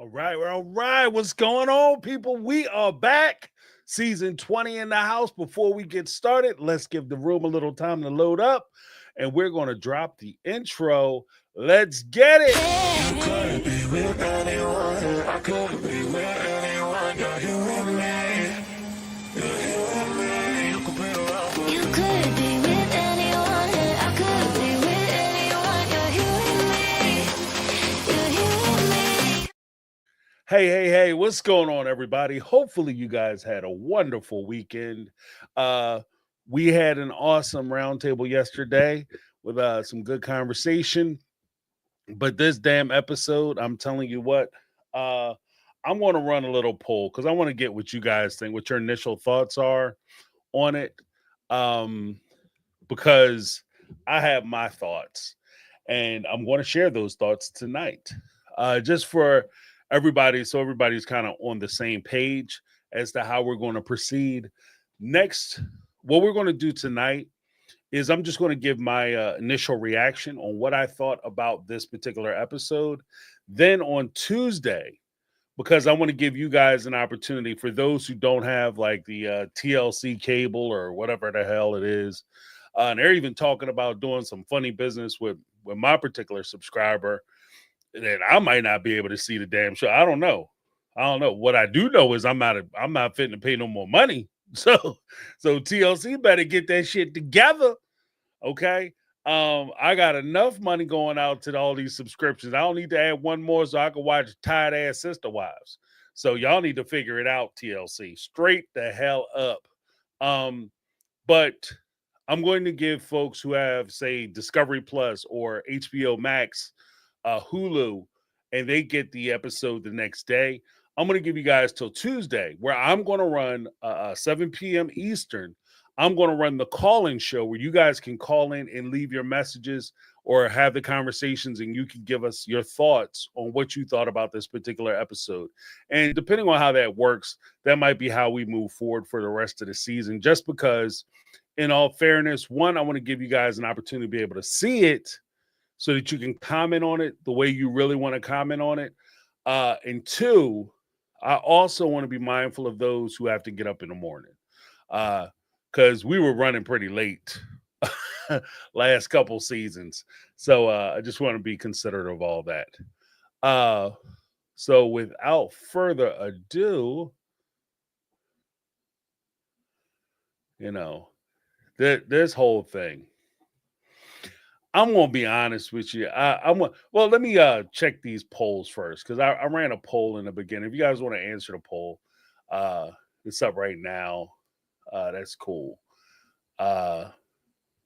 All right. What's going on, people? We are back. Season 20 in the house. Before we get started, let's give the room a little time to load up. And we're going to drop the intro. Let's get it. You couldn't be with anyone. I couldn't be with anyone. You're here with me. You're here with me. You could be around for You could be with anyone, I could be with anyone. You're here with me. You're here with me. Hey, what's going on, everybody? Hopefully, you guys had a wonderful weekend. Uh, we had an awesome roundtable yesterday with some good conversation. But this damn episode, I'm telling you what, uh, I'm going to run a little poll because I want to get what you guys think, what your initial thoughts are on it. Um, because I have my thoughts and I'm going to share those thoughts tonight. Just for everybody, so everybody's kind of on the same page as to how we're going to proceed. Next, what we're going to do tonight is I'm just going to give my initial reaction on what I thought about this particular episode. Then on Tuesday, because I want to give you guys an opportunity for those who don't have like the TLC cable or whatever the hell it is. And they're even talking about doing some funny business with my particular subscriber. Then I might not be able to see the damn show. I don't know. What I do know is I'm not fitting to pay no more money. So TLC better get that shit together. Okay. I got enough money going out to all these subscriptions. I don't need to add one more so I can watch tired ass Sister Wives. So y'all need to figure it out, TLC. Straight the hell up. But I'm going to give folks who have, say, Discovery Plus or HBO Max, Hulu, and they get the episode the next day. I'm going to give you guys till Tuesday, where I'm going to run 7 p.m. Eastern. I'm going to run the call-in show where you guys can call in and leave your messages or have the conversations, and you can give us your thoughts on what you thought about this particular episode. And depending on how that works, that might be how we move forward for the rest of the season. Just because, in all fairness, one, I want to give you guys an opportunity to be able to see it so that you can comment on it the way you really want to comment on it. And two, I also want to be mindful of those who have to get up in the morning. Because we were running pretty late last couple seasons. So I just want to be considerate of all that. So without further ado, this whole thing, I'm gonna be honest with you. Well, let me check these polls first because I ran a poll in the beginning. If you guys want to answer the poll, it's up right now. That's cool. Let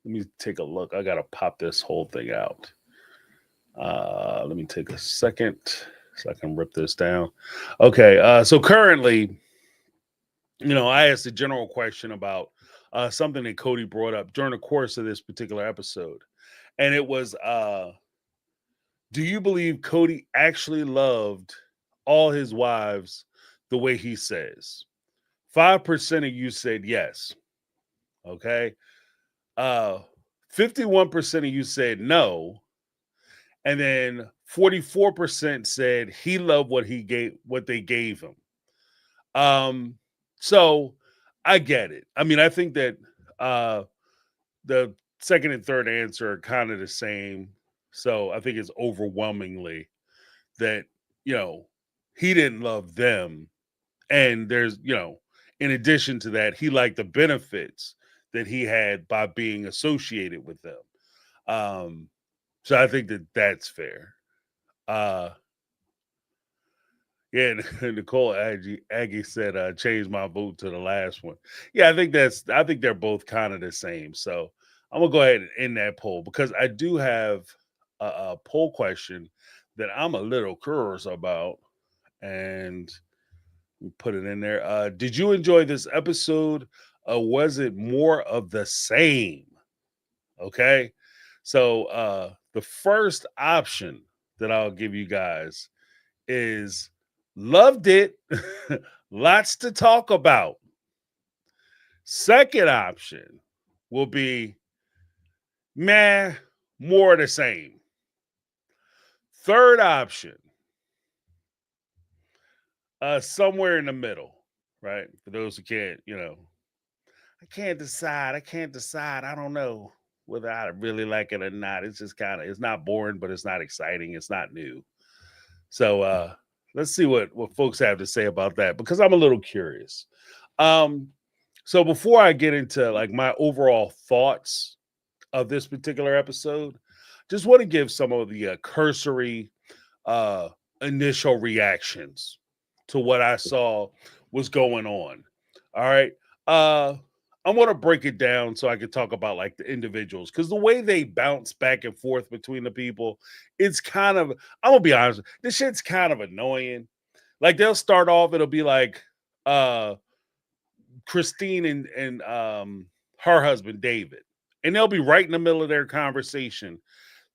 me take a look. I gotta pop this whole thing out. Let me take a second so I can rip this down. Okay, so currently, I asked a general question about something that Cody brought up during the course of this particular episode. And it was, do you believe Cody actually loved all his wives the way he says? 5% of you said yes. Okay. 51% of you said no. And then 44% said he loved what they gave him. So I get it. I mean, I think that the second and third answer are kind of the same. So I think it's overwhelmingly that, he didn't love them. And there's, in addition to that, he liked the benefits that he had by being associated with them. So I think that that's fair. Yeah, Nicole Aggie said, change my vote to the last one. Yeah, I think they're both kind of the same. So I'm gonna go ahead and end that poll because I do have a poll question that I'm a little curious about, and we put it in there. Did you enjoy this episode? Was it more of the same? Okay, so the first option that I'll give you guys is loved it. Lots to talk about. Second option will be meh, more of the same. Third option, Somewhere in the middle, right? For those who can't, I can't decide. I can't decide. I don't know whether I really like it or not. It's just it's not boring, but it's not exciting. It's not new. So let's see what folks have to say about that because I'm a little curious. Um, so before I get into like my overall thoughts of this particular episode, just want to give some of the cursory uh initial reactions to what I saw was going on. All right. I want to break it down so I can talk about like the individuals because the way they bounce back and forth between the people, it's I'm gonna be honest, this shit's kind of annoying. Like they'll start off, it'll be like uh Christine and her husband David, and they'll be right in the middle of their conversation.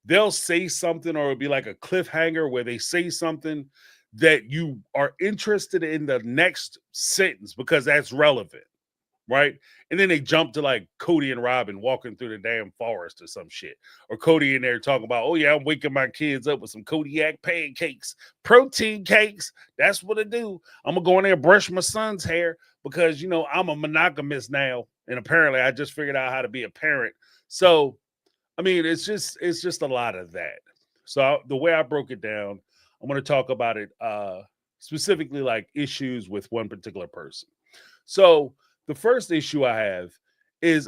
They'll say something, or it'll be like a cliffhanger where they say something that you are interested in the next sentence because that's relevant, right? And then they jump to like Cody and Robin walking through the damn forest or some shit. Or Cody in there talking about, oh yeah, I'm waking my kids up with some Kodiak pancakes, protein cakes. That's what I do. I'm gonna go in there and brush my son's hair because I'm a monogamous now. And apparently I just figured out how to be a parent. So I mean, it's just a lot of that. So the way I broke it down, I'm going to talk about it specifically like issues with one particular person. So the first issue I have is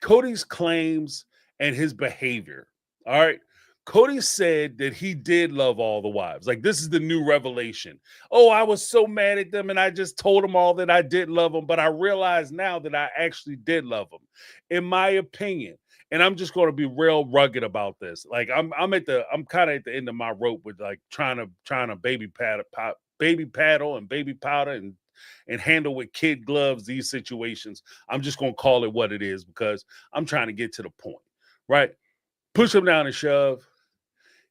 Cody's claims and his behavior. All right. Cody said that he did love all the wives. Like this is the new revelation. Oh, I was so mad at them and I just told them all that I did love them, but I realize now that I actually did love them. In my opinion, and I'm just going to be real rugged about this. Like I'm kind of at the end of my rope with like trying to baby paddle and baby powder and handle with kid gloves these situations. I'm just going to call it what it is because I'm trying to get to the point, right? Push him down and shove.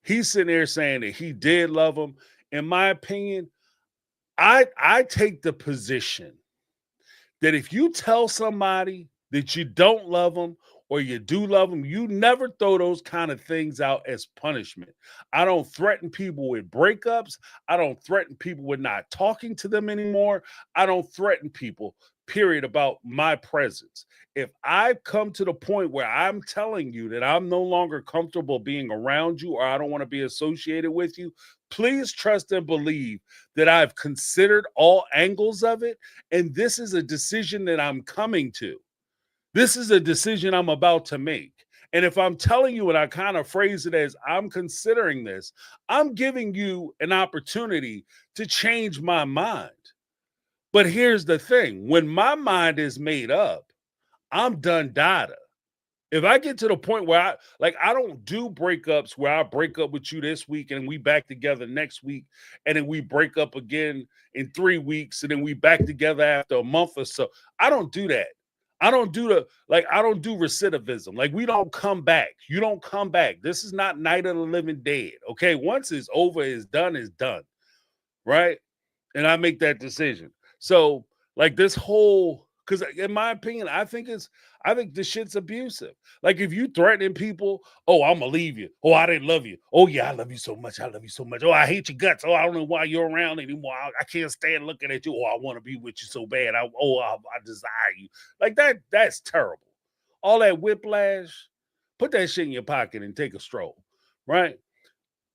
He's sitting there saying that he did love him. In my opinion, I take the position that if you tell somebody that you don't love them or you do love them, you never throw those kind of things out as punishment. I don't threaten people with breakups. I don't threaten people with not talking to them anymore. I don't threaten people, period, about my presence. If I come to the point where I'm telling you that I'm no longer comfortable being around you or I don't want to be associated with you, please trust and believe that I've considered all angles of it. And this is a decision that I'm coming to. This is a decision I'm about to make. And if I'm telling you and I kind of phrase it as I'm considering this, I'm giving you an opportunity to change my mind. But here's the thing, when my mind is made up, I'm done data. If I get to the point where I don't do breakups where I break up with you this week and we back together next week and then we break up again in 3 weeks and then we back together after a month or so. I don't do that. I don't do recidivism. Like we don't come back. You don't come back. This is not Night of the Living Dead. Okay. Once it's over, it's done. Right. And I make that decision. So like this whole, because in my opinion, I think this shit's abusive. Like if you threatening people, oh, I'm gonna leave you. Oh, I didn't love you. Oh yeah, I love you so much. I love you so much. Oh, I hate your guts. Oh, I don't know why you're around anymore. I can't stand looking at you. Oh, I want to be with you so bad. I desire you. Like that's terrible. All that whiplash, put that shit in your pocket and take a stroll. Right.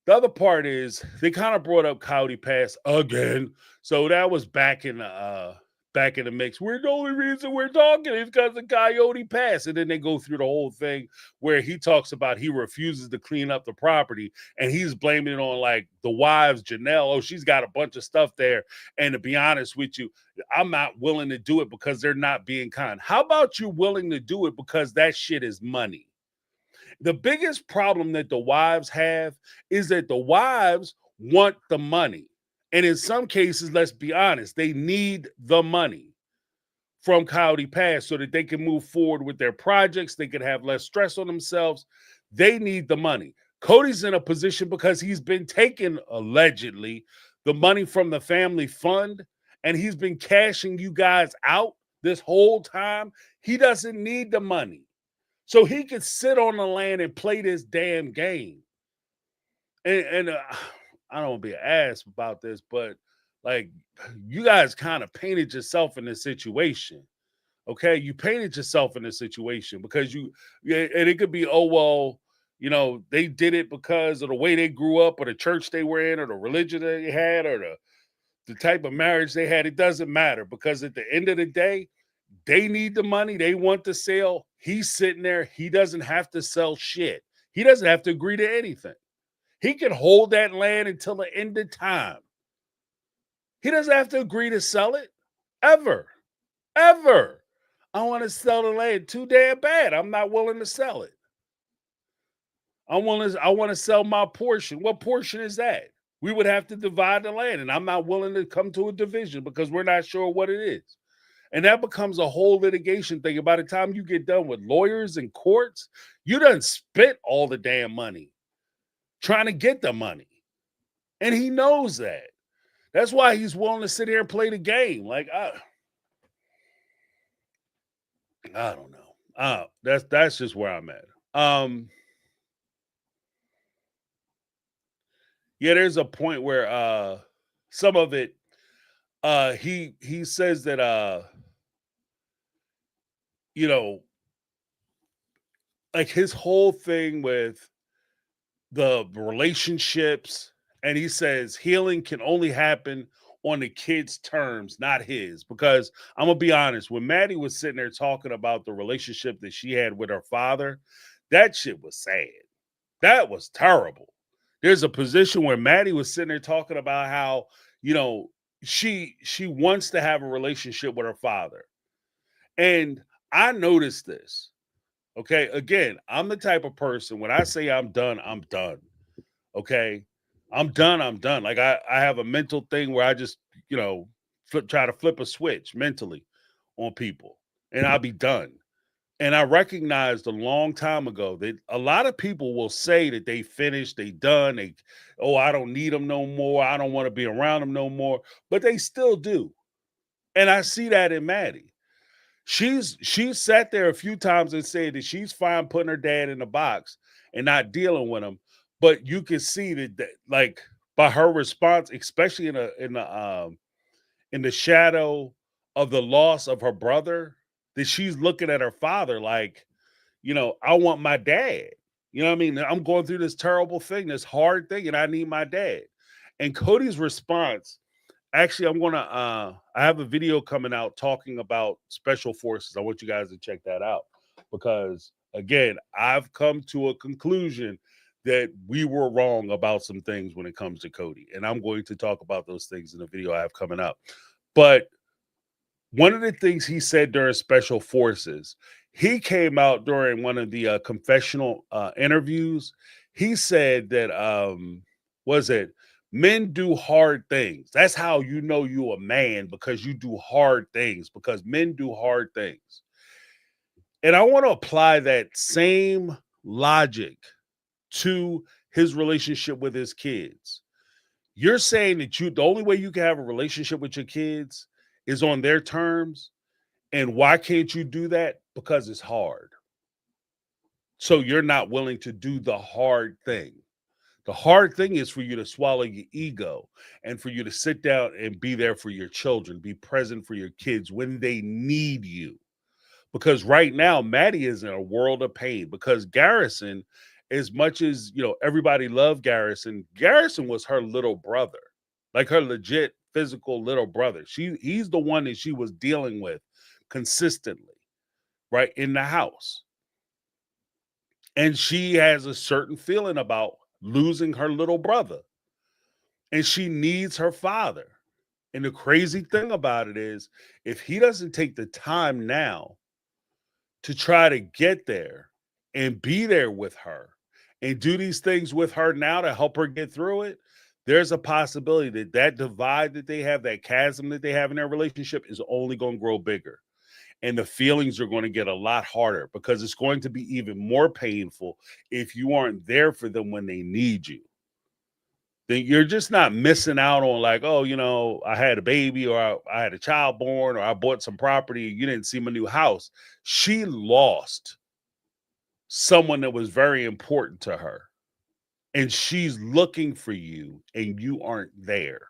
The other part is they kind of brought up Coyote Pass again. So that was back in the mix. We're the only reason we're talking is because of Coyote Pass. And then they go through the whole thing where he talks about he refuses to clean up the property and he's blaming it on like the wives, Janelle. Oh, she's got a bunch of stuff there. And to be honest with you, I'm not willing to do it because they're not being kind. How about you willing to do it because that shit is money? The biggest problem that the wives have is that the wives want the money. And in some cases, let's be honest, they need the money from Coyote Pass so that they can move forward with their projects. They can have less stress on themselves. They need the money. Cody's in a position because he's been taking, allegedly, the money from the family fund, and he's been cashing you guys out this whole time. He doesn't need the money. So he could sit on the land and play this damn game. And I don't want to be an ass about this, but Like, you guys kind of painted yourself in this situation. Okay, you painted yourself in this situation because and it could be, oh well, they did it because of the way they grew up, or the church they were in, or the religion they had, or the type of marriage they had. It doesn't matter, because at the end of the day, they need the money. They want to sell. He's sitting there. He doesn't have to sell shit. He doesn't have to agree to anything. He can hold that land until the end of time. He doesn't have to agree to sell it ever. Ever. I want to sell the land too damn bad. I'm not willing to sell it. I want to sell my portion. What portion is that? We would have to divide the land, and I'm not willing to come to a division because we're not sure what it is. And that becomes a whole litigation thing. And by the time you get done with lawyers and courts, you done spent all the damn money trying to get the money. And he knows that. That's why he's willing to sit here and play the game. Like, I don't know. That's just where I'm at. Yeah, there's a point where some of it, he says that like his whole thing with the relationships, and he says healing can only happen on the kid's terms, not his. Because I'm gonna be honest, when Maddie was sitting there talking about the relationship that she had with her father, that shit was sad. That was terrible. There's a position where Maddie was sitting there talking about how, she wants to have a relationship with her father. And I noticed this. Okay. Again, I'm the type of person, when I say I'm done, I'm done. Okay. I'm done. I'm done. Like, I have a mental thing where I just, try to flip a switch mentally on people, and I'll be done. And I recognized a long time ago that a lot of people will say that they finished, they done, I don't need them no more. I don't want to be around them no more. But they still do. And I see that in Maddie. She's sat there a few times and said that she's fine putting her dad in the box and not dealing with him. But you can see that like, by her response, especially in the shadow of the loss of her brother, that she's looking at her father like, I want my dad. You know what I mean? I'm going through this terrible thing, this hard thing, and I need my dad. And Cody's response, actually, I have a video coming out talking about special forces. I want you guys to check that out, because again, I've come to a conclusion that we were wrong about some things when it comes to Cody. And I'm going to talk about those things in the video I have coming up. But one of the things he said during special forces, he came out during one of the confessional interviews. He said that, men do hard things. That's how you know you a man, because you do hard things, because men do hard things. And I want to apply that same logic to his relationship with his kids. You're saying that the only way you can have a relationship with your kids is on their terms. And why can't you do that? Because it's hard. So you're not willing to do the hard thing. The hard thing is for you to swallow your ego and for you to sit down and be there for your children, be present for your kids when they need you. Because right now, Maddie is in a world of pain, because Garrison, as much as, everybody loved Garrison, Garrison was her little brother, like her legit physical little brother. He's the one that she was dealing with consistently, right, in the house. And she has a certain feeling about losing her little brother, and she needs her father. And the crazy thing about it is, if he doesn't take the time now to try to get there and be there with her and do these things with her now to help her get through it, there's a possibility that that divide that they have, that chasm that they have in their relationship, is only going to grow bigger. And the feelings are going to get a lot harder, because it's going to be even more painful if you aren't there for them when they need you. Then you're just not missing out on, like, oh, I had a baby, or I had a child born, or I bought some property, you didn't see my new house. She lost someone that was very important to her, and she's looking for you, and you aren't there.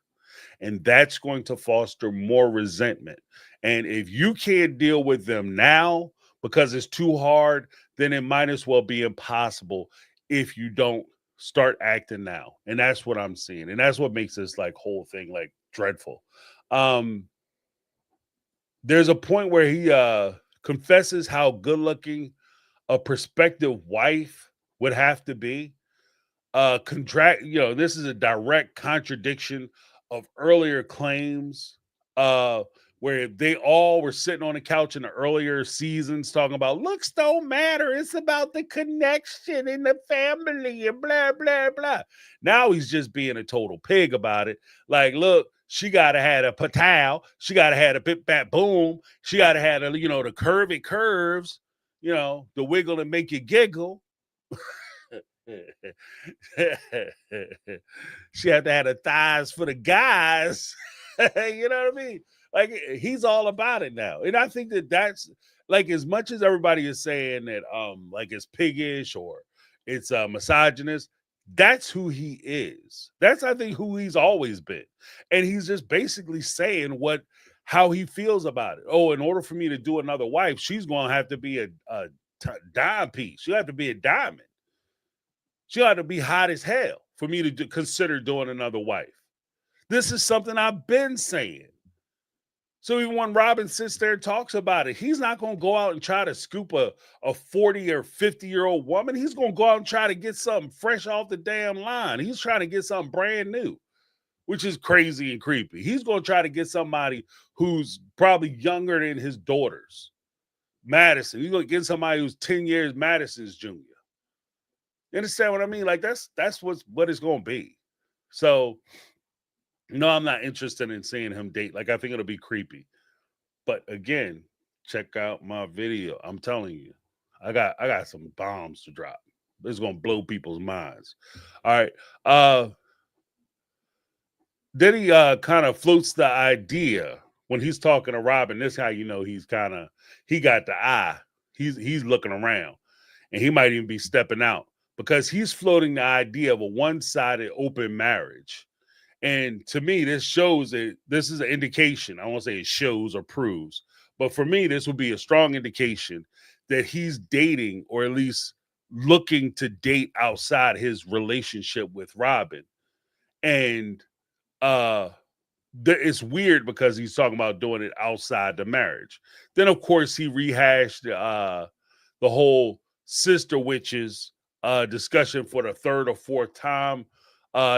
And that's going to foster more resentment. And if you can't deal with them now because it's too hard, then it might as well be impossible if you don't start acting now. And that's what I'm seeing. And that's what makes this like whole thing like dreadful. Um, there's a point where he confesses how good looking a prospective wife would have to be. This is a direct contradiction of earlier claims, uh where they all were sitting on the couch in the earlier seasons talking about looks don't matter, it's about the connection in the family and blah blah blah. Now he's just being a total pig about it. Like, look, she gotta have a patow, she gotta have a bit bat boom, she gotta have a, the curvy curves, the wiggle and make you giggle. She had to have the thighs for the guys. You know what I mean? Like, he's all about it now. And I think that's like, as much as everybody is saying that like it's piggish or it's misogynist, that's who he is. That's, I think, who he's always been. And he's just basically saying how he feels about it. Oh, in order for me to do another wife, she's going to have to be a dime piece. She'll have to be a diamond. She ought to be hot as hell for me to consider doing another wife. This is something I've been saying. So even when Robin sits there and talks about it, he's not going to go out and try to scoop a 40 or 50-year-old woman. He's going to go out and try to get something fresh off the damn line. He's trying to get something brand new, which is crazy and creepy. He's going to try to get somebody who's probably younger than his daughters. Madison. He's going to get somebody who's 10 years Madison's junior. You understand what I mean? Like, that's what it's going to be. So, no, I'm not interested in seeing him date. Like, I think it'll be creepy. But again, check out my video. I'm telling you, I got some bombs to drop. It's going to blow people's minds. All right. Then he kind of floats the idea when he's talking to Robin. This is how you know he got the eye. He's looking around, and he might even be stepping out, because he's floating the idea of a one-sided open marriage. And to me, this shows that this is an indication. I won't say it shows or proves, but for me, this would be a strong indication that he's dating, or at least looking to date outside his relationship with Robin. And it's weird because he's talking about doing it outside the marriage. Then, of course, he rehashed the whole sister witches discussion for the third or fourth time.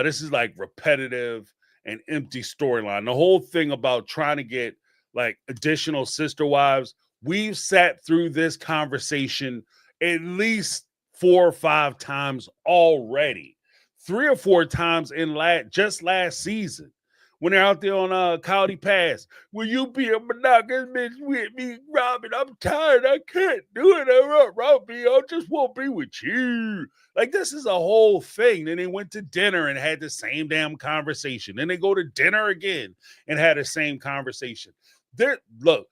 This is like repetitive and empty storyline. The whole thing about trying to get like additional sister wives. We've sat through this conversation at least 4 or 5 times already. 3 or 4 times in just last season, when they're out there on Coyote Pass. Will you be a monogamous with me, Robin? I'm tired. I can't do it. Robin, I just won't be with you. Like, this is a whole thing. Then they went to dinner and had the same damn conversation. Then they go to dinner again and had the same conversation. Look,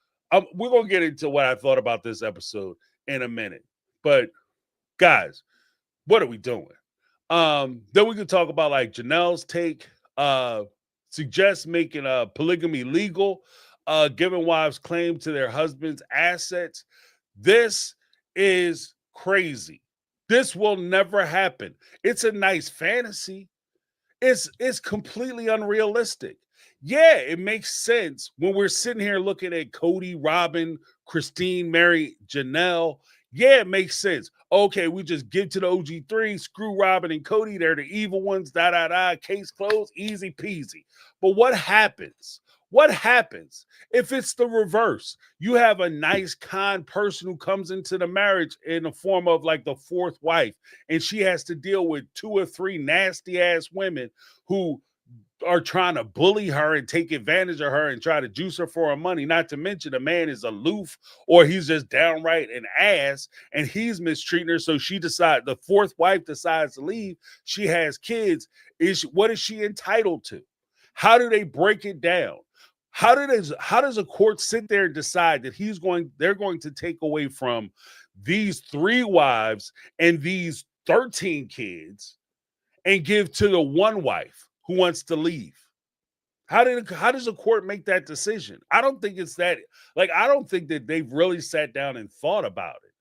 we're going to get into what I thought about this episode in a minute. But, guys, what are we doing? Then we could talk about like Janelle's take, suggests making polygamy legal, giving wives claim to their husband's assets. This is crazy. This will never happen. It's a nice fantasy. It's completely unrealistic. Yeah, it makes sense when we're sitting here looking at Cody, Robin, Christine, Mary, Janelle. Yeah, it makes sense. Okay, we just give to the OG3, screw Robin and Cody. They're the evil ones, case closed, easy peasy. But what happens? What happens if it's the reverse? You have a nice, kind person who comes into the marriage in the form of like the fourth wife, and she has to deal with 2 or 3 nasty-ass women who are trying to bully her and take advantage of her and try to juice her for her money. Not to mention the man is aloof, or he's just downright an ass and he's mistreating her. So the fourth wife decides to leave. She has kids. What is she entitled to? How do they break it down? How does a court sit there and decide that they're going to take away from these 3 wives and these 13 kids and give to the one wife who wants to leave? How does a court make that decision? I don't think it's that, like, I don't think that they've really sat down and thought about it.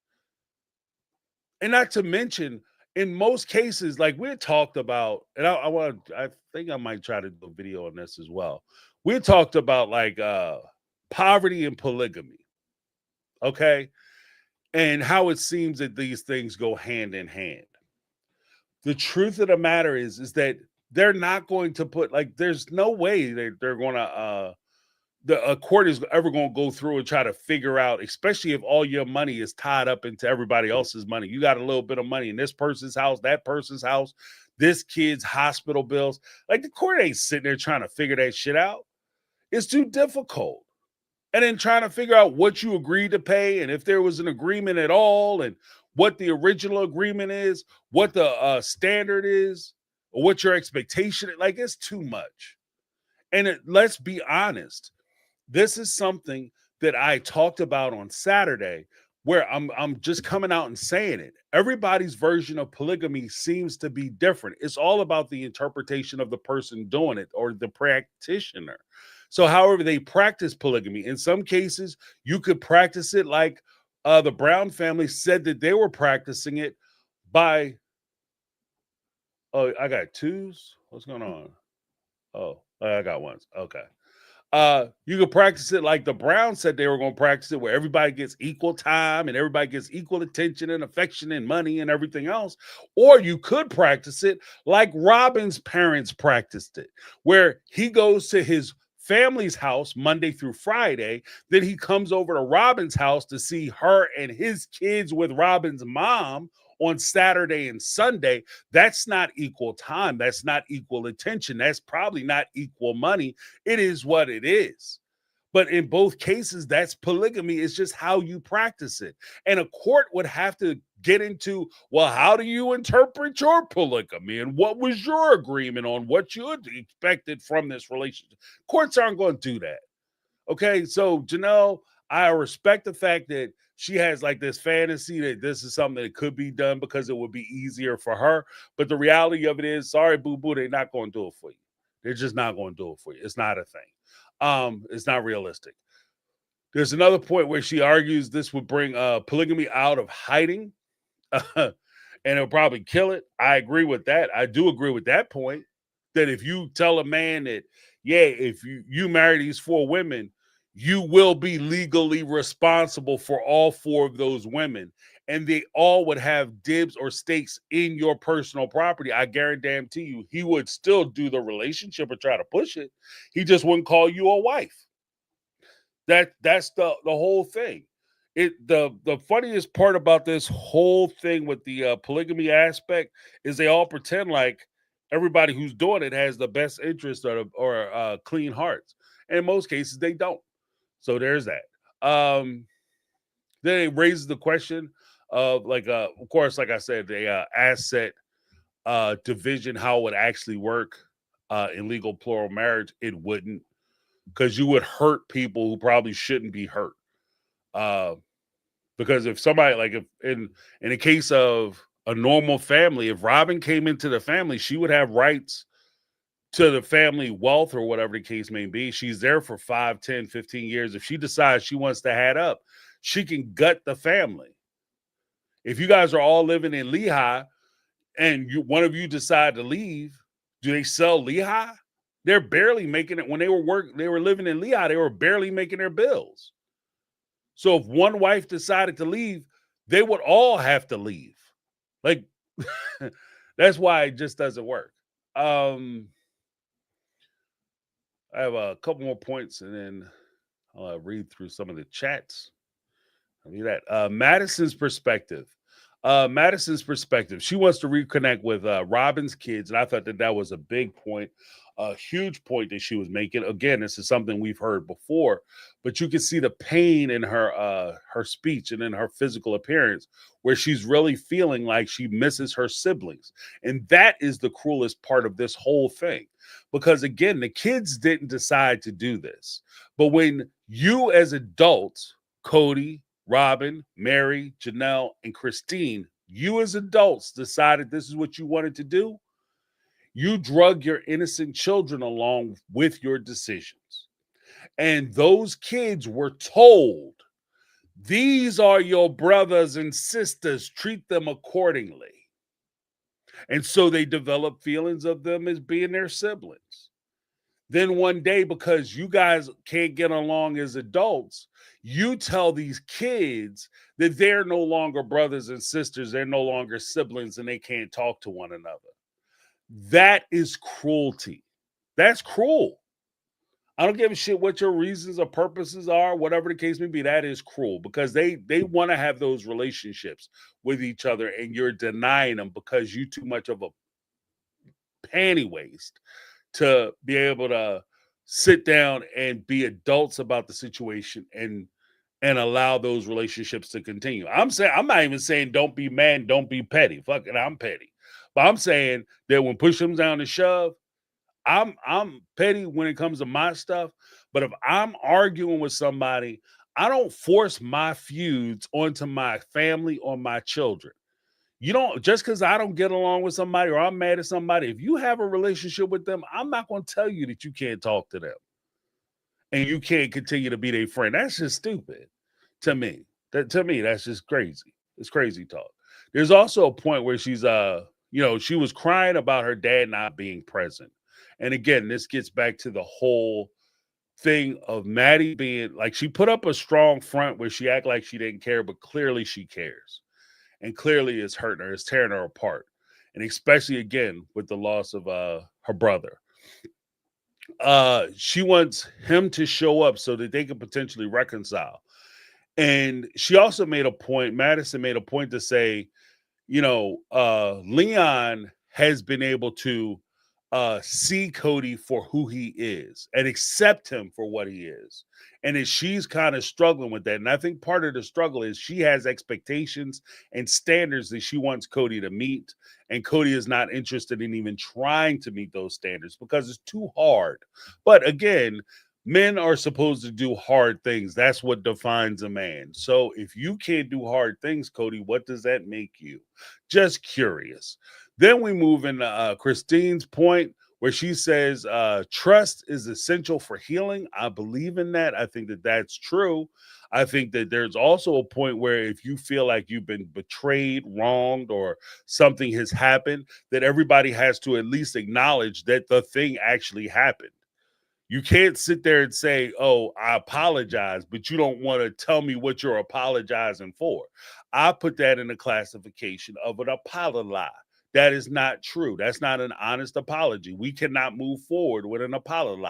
And not to mention, in most cases, like we talked about, and I think I might try to do a video on this as well. We talked about like poverty and polygamy, okay? And how it seems that these things go hand in hand. The truth of the matter is that they're not going to put, like, there's no way they're gonna a court is ever going to go through and try to figure out, especially if all your money is tied up into everybody else's money. You got a little bit of money in this person's house, that person's house, this kid's hospital bills. Like, the court ain't sitting there trying to figure that shit out. It's too difficult. And then trying to figure out what you agreed to pay and if there was an agreement at all and what the original agreement is, what the standard is, or what your expectation is. Like, it's too much. And let's be honest. This is something that I talked about on Saturday, where I'm just coming out and saying it. Everybody's version of polygamy seems to be different. It's all about the interpretation of the person doing it or the practitioner. So, however they practice polygamy, in some cases, you could practice it like the Brown family said that they were practicing it by. Oh, I got twos. What's going on? Oh, I got ones. Okay. You could practice it like the Browns said they were going to practice it, where everybody gets equal time and everybody gets equal attention and affection and money and everything else. Or you could practice it like Robin's parents practiced it, where he goes to his family's house Monday through Friday. Then he comes over to Robin's house to see her and his kids with Robin's mom on Saturday and Sunday. That's not equal time. That's not equal attention. That's probably not equal money. It is what it is. But in both cases, that's polygamy. It's just how you practice it. And a court would have to get into, well, how do you interpret your polygamy? And what was your agreement on what you expected from this relationship? Courts aren't going to do that. Okay, so Janelle, I respect the fact that she has like this fantasy that this is something that could be done because it would be easier for her. But the reality of it is, sorry, boo-boo, they're not going to do it for you. They're just not going to do it for you. It's not a thing. It's not realistic. There's another point where she argues this would bring polygamy out of hiding, and it'll probably kill it. I agree with that. I do agree with that point, that if you tell a man that, yeah, if you marry these 4 women, you will be legally responsible for all 4 of those women, and they all would have dibs or stakes in your personal property. I guarantee you, he would still do the relationship or try to push it. He just wouldn't call you a wife. That's the whole thing. The funniest part about this whole thing with the polygamy aspect is they all pretend like everybody who's doing it has the best interest or clean hearts. And in most cases, they don't. So there's that. Then it raises the question of, like, of course, like I said, the asset division, how it would actually work in legal plural marriage. It wouldn't, because you would hurt people who probably shouldn't be hurt. Because if somebody, like, if in the case of a normal family, if Robin came into the family, she would have rights to the family wealth or whatever the case may be. She's there for 5, 10, 15 years. If she decides she wants to hat up, she can gut the family. If you guys are all living in Lehigh and one of you decide to leave, do they sell Lehigh? They're barely making it. When they were living in Lehigh, they were barely making their bills. So if one wife decided to leave, they would all have to leave. Like, that's why it just doesn't work. I have a couple more points, and then I'll read through some of the chats. I'll do that. Madison's perspective. She wants to reconnect with Robin's kids, and I thought that was a big point, a huge point that she was making. Again, this is something we've heard before, but you can see the pain in her speech and in her physical appearance, where she's really feeling like she misses her siblings, and that is the cruelest part of this whole thing. Because again, the kids didn't decide to do this, but when you as adults, Cody, Robin, Mary, Janelle, and Christine, you as adults decided this is what you wanted to do, You drug your innocent children along with your decisions. And those kids were told, these are your brothers and sisters, treat them accordingly. And so they develop feelings of them as being their siblings. Then one day, because you guys can't get along as adults, you tell these kids that they're no longer brothers and sisters, they're no longer siblings, and they can't talk to one another. That is cruelty. That's cruel. I don't give a shit what your reasons or purposes are, whatever the case may be. That is cruel because they want to have those relationships with each other, and you're denying them because you too much of a panty waste to be able to sit down and be adults about the situation and allow those relationships to continue. I'm not even saying don't be mad, don't be petty. Fuck it, I'm petty. But I'm saying that when push comes down to shove, I'm petty when it comes to my stuff. But if I'm arguing with somebody, I don't force my feuds onto my family or my children. You don't, just because I don't get along with somebody or I'm mad at somebody, if you have a relationship with them, I'm not going to tell you that you can't talk to them and you can't continue to be their friend. That's just stupid to me. To me, that's just crazy. It's crazy talk. There's also a point where she's she was crying about her dad not being present. And again, this gets back to the whole thing of Maddie being like, she put up a strong front where she act like she didn't care, but clearly she cares. And clearly it's hurting her, it's tearing her apart. And especially again with the loss of her brother. She wants him to show up so that they can potentially reconcile. And she also made a point, Madison made a point to say, Leon has been able to see Cody for who he is and accept him for what he is. And that she's kind of struggling with that. And I think part of the struggle is she has expectations and standards that she wants Cody to meet. And Cody is not interested in even trying to meet those standards because it's too hard. But again, men are supposed to do hard things. That's what defines a man. So if you can't do hard things, Cody, what does that make you? Just curious. Then we move into Christine's point where she says trust is essential for healing. I believe in that. I think that that's true. I think that there's also a point where if you feel like you've been betrayed, wronged, or something has happened, that everybody has to at least acknowledge that the thing actually happened. You can't sit there and say, oh, I apologize, but you don't want to tell me what you're apologizing for. I put that in the classification of an apology. That is not true. That's not an honest apology. We cannot move forward with an apology.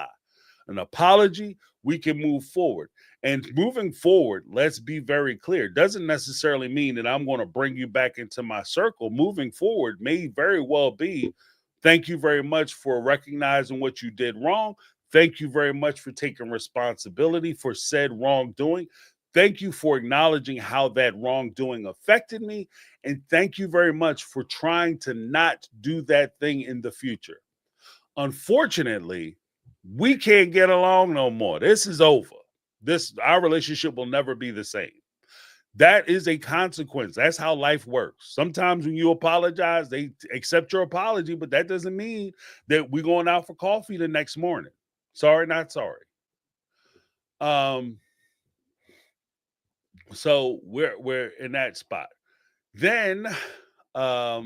An apology, we can move forward. And moving forward, let's be very clear, doesn't necessarily mean that I'm going to bring you back into my circle. Moving forward may very well be, thank you very much for recognizing what you did wrong. Thank you very much for taking responsibility for said wrongdoing. Thank you for acknowledging how that wrongdoing affected me. And thank you very much for trying to not do that thing in the future. Unfortunately, we can't get along no more. This is over. Our relationship will never be the same. That is a consequence. That's how life works. Sometimes when you apologize, they accept your apology, but that doesn't mean that we're going out for coffee the next morning. Sorry, not sorry. So we're in that spot. Then let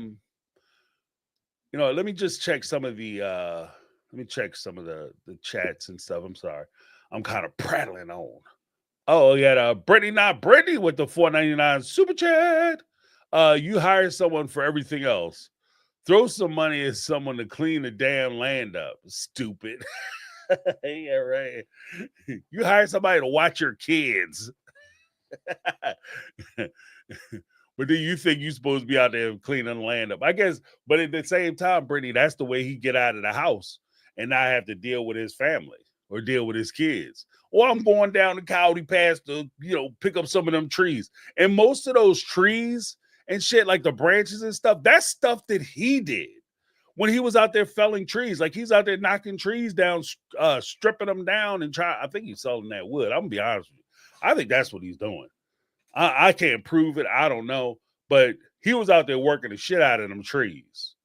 me just check some of the the chats and stuff. I'm sorry. I'm kind of prattling on. Oh, yeah, Brittany, not Brittany with the $4.99 super chat. You hire someone for everything else. Throw some money at someone to clean the damn land up. Stupid. Yeah, right. You hire somebody to watch your kids. But do you think you're supposed to be out there cleaning the land up? I guess, but at the same time, Brittany, that's the way he get out of the house and not have to deal with his family or deal with his kids. Or I'm going down the Coyote Pass to, pick up some of them trees. And most of those trees and shit, like the branches and stuff, that's stuff that he did when he was out there felling trees. Like he's out there knocking trees down, stripping them down and I think he's selling that wood. I'm gonna be honest with you. I think that's what he's doing. I can't prove it. I don't know. But he was out there working the shit out of them trees.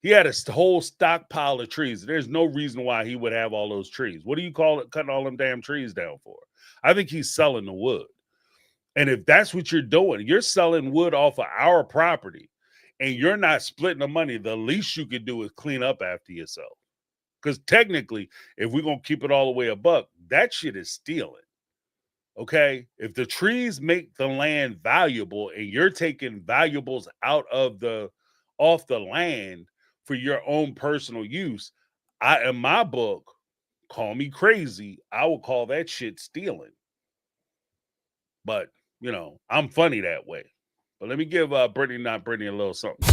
He had a whole stockpile of trees. There's no reason why he would have all those trees. What do you call it cutting all them damn trees down for? I think he's selling the wood. And if that's what you're doing, you're selling wood off of our property and you're not splitting the money, the least you could do is clean up after yourself. Because technically, if we're going to keep it all the way a buck, that shit is stealing. Okay? If the trees make the land valuable and you're taking valuables off the land for your own personal use, in my book, call me crazy, I would call that shit stealing. But, I'm funny that way. But let me give Brittany Not Brittany a little something.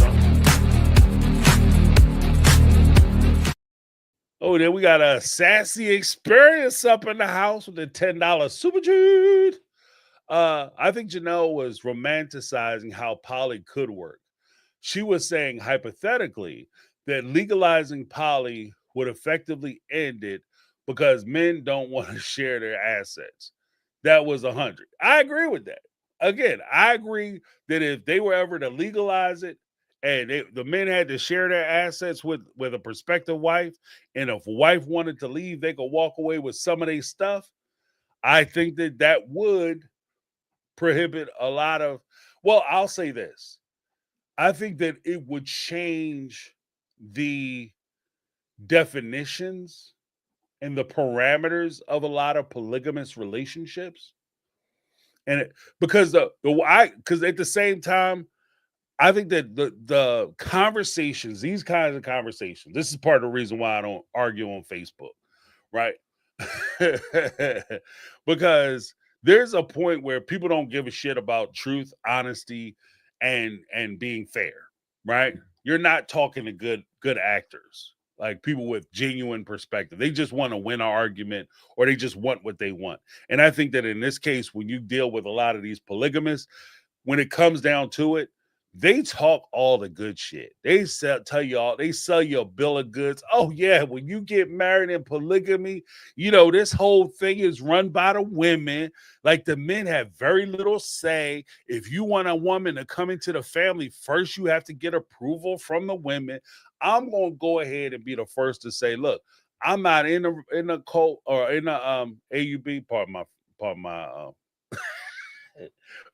Oh, then we got a sassy experience up in the house with the $10 super treat. I think Janelle was romanticizing how poly could work. She was saying hypothetically that legalizing poly would effectively end it because men don't want to share their assets. That was 100. I agree with that. Again, I agree that if they were ever to legalize it and the men had to share their assets with a prospective wife, and if a wife wanted to leave, they could walk away with some of their stuff. I think that would prohibit a lot of, well, I'll say this. I think that it would change the definitions and the parameters of a lot of polygamous relationships. And because because at the same time, I think that the conversations, these kinds of conversations, this is part of the reason why I don't argue on Facebook, right? Because there's a point where people don't give a shit about truth, honesty, and being fair, right? You're not talking to good actors, like people with genuine perspective. They just want to win an argument or they just want what they want. And I think that in this case, when you deal with a lot of these polygamists, when it comes down to it, they talk all the good shit. They sell you a bill of goods. Oh yeah, when you get married in polygamy, this whole thing is run by the women. Like the men have very little say. If you want a woman to come into the family, first you have to get approval from the women. I'm gonna go ahead and be the first to say, look, I'm not in the cult or in the AUB. Part my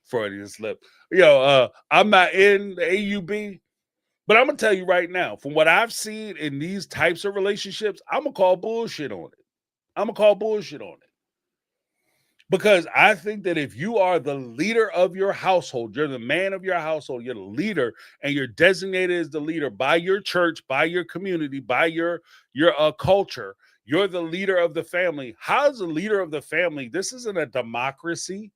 Freudian slip. I'm not in the AUB, but I'm gonna tell you right now, from what I've seen in these types of relationships, I'm gonna call bullshit on it. Because I think that if you are the leader of your household, you're the man of your household, you're the leader, and you're designated as the leader by your church, by your community, by your culture, you're the leader of the family. How's the leader of the family? This isn't a democracy.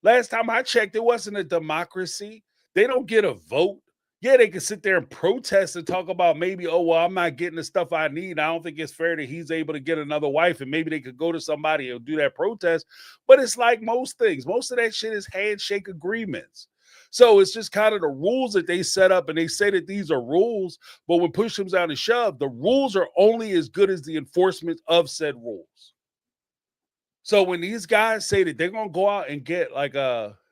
Last time I checked, it wasn't a democracy. They don't get a vote. Yeah, they can sit there and protest and talk about maybe, oh, well, I'm not getting the stuff I need. I don't think it's fair that he's able to get another wife. And maybe they could go to somebody and do that protest. But it's like most things. Most of that shit is handshake agreements. So it's just kind of the rules that they set up. And they say that these are rules. But when push comes down to shove, the rules are only as good as the enforcement of said rules. So when these guys say that they're going to go out and get like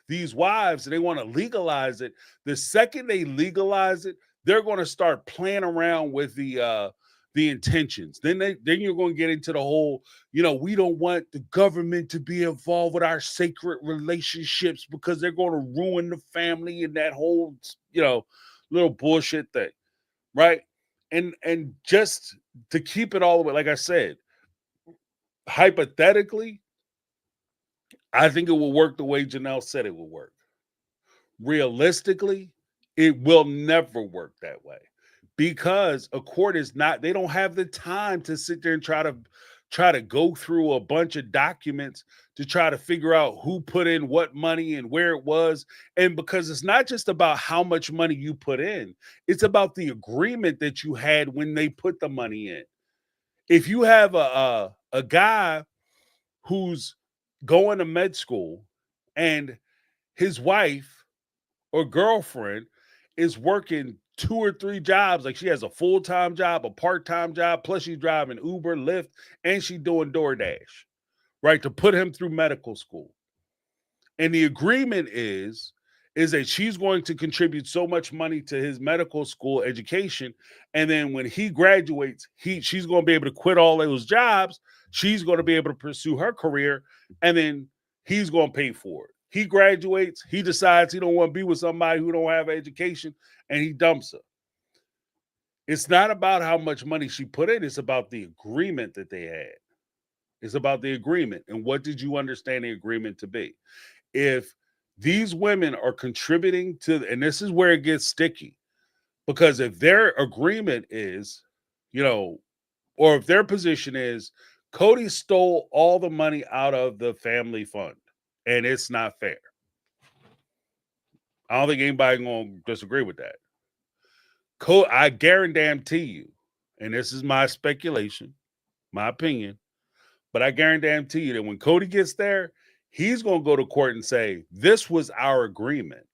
these wives and they want to legalize it, the second they legalize it, they're going to start playing around with the intentions. Then you're going to get into the whole, we don't want the government to be involved with our sacred relationships because they're going to ruin the family and that whole, little bullshit thing, right? And just to keep it all the way, like I said, hypothetically, I think it will work the way Janelle said it will work. Realistically, it will never work that way because a court is not, they don't have the time to sit there and try to go through a bunch of documents to try to figure out who put in what money and where it was. And because it's not just about how much money you put in, it's about the agreement that you had when they put the money in. If you have a guy who's going to med school and his wife or girlfriend is working 2 or 3 jobs, like she has a full-time job, a part-time job, plus she's driving Uber, Lyft, and she's doing DoorDash, right, to put him through medical school. And the agreement is is that she's going to contribute so much money to his medical school education, and then when he graduates, she's going to be able to quit all those jobs. She's going to be able to pursue her career, and then he's going to pay for it. He graduates, he decides he don't want to be with somebody who don't have education, and he dumps her. It's not about how much money she put in, it's about the agreement that they had. It's about the agreement, and what did you understand the agreement to be? If these women are contributing to, and this is where it gets sticky, because if their agreement is, or if their position is, Cody stole all the money out of the family fund, and it's not fair. I don't think anybody gonna disagree with that. I guarantee you, and this is my speculation, my opinion, but I guarantee you that when Cody gets there, he's going to go to court and say, this was our agreement.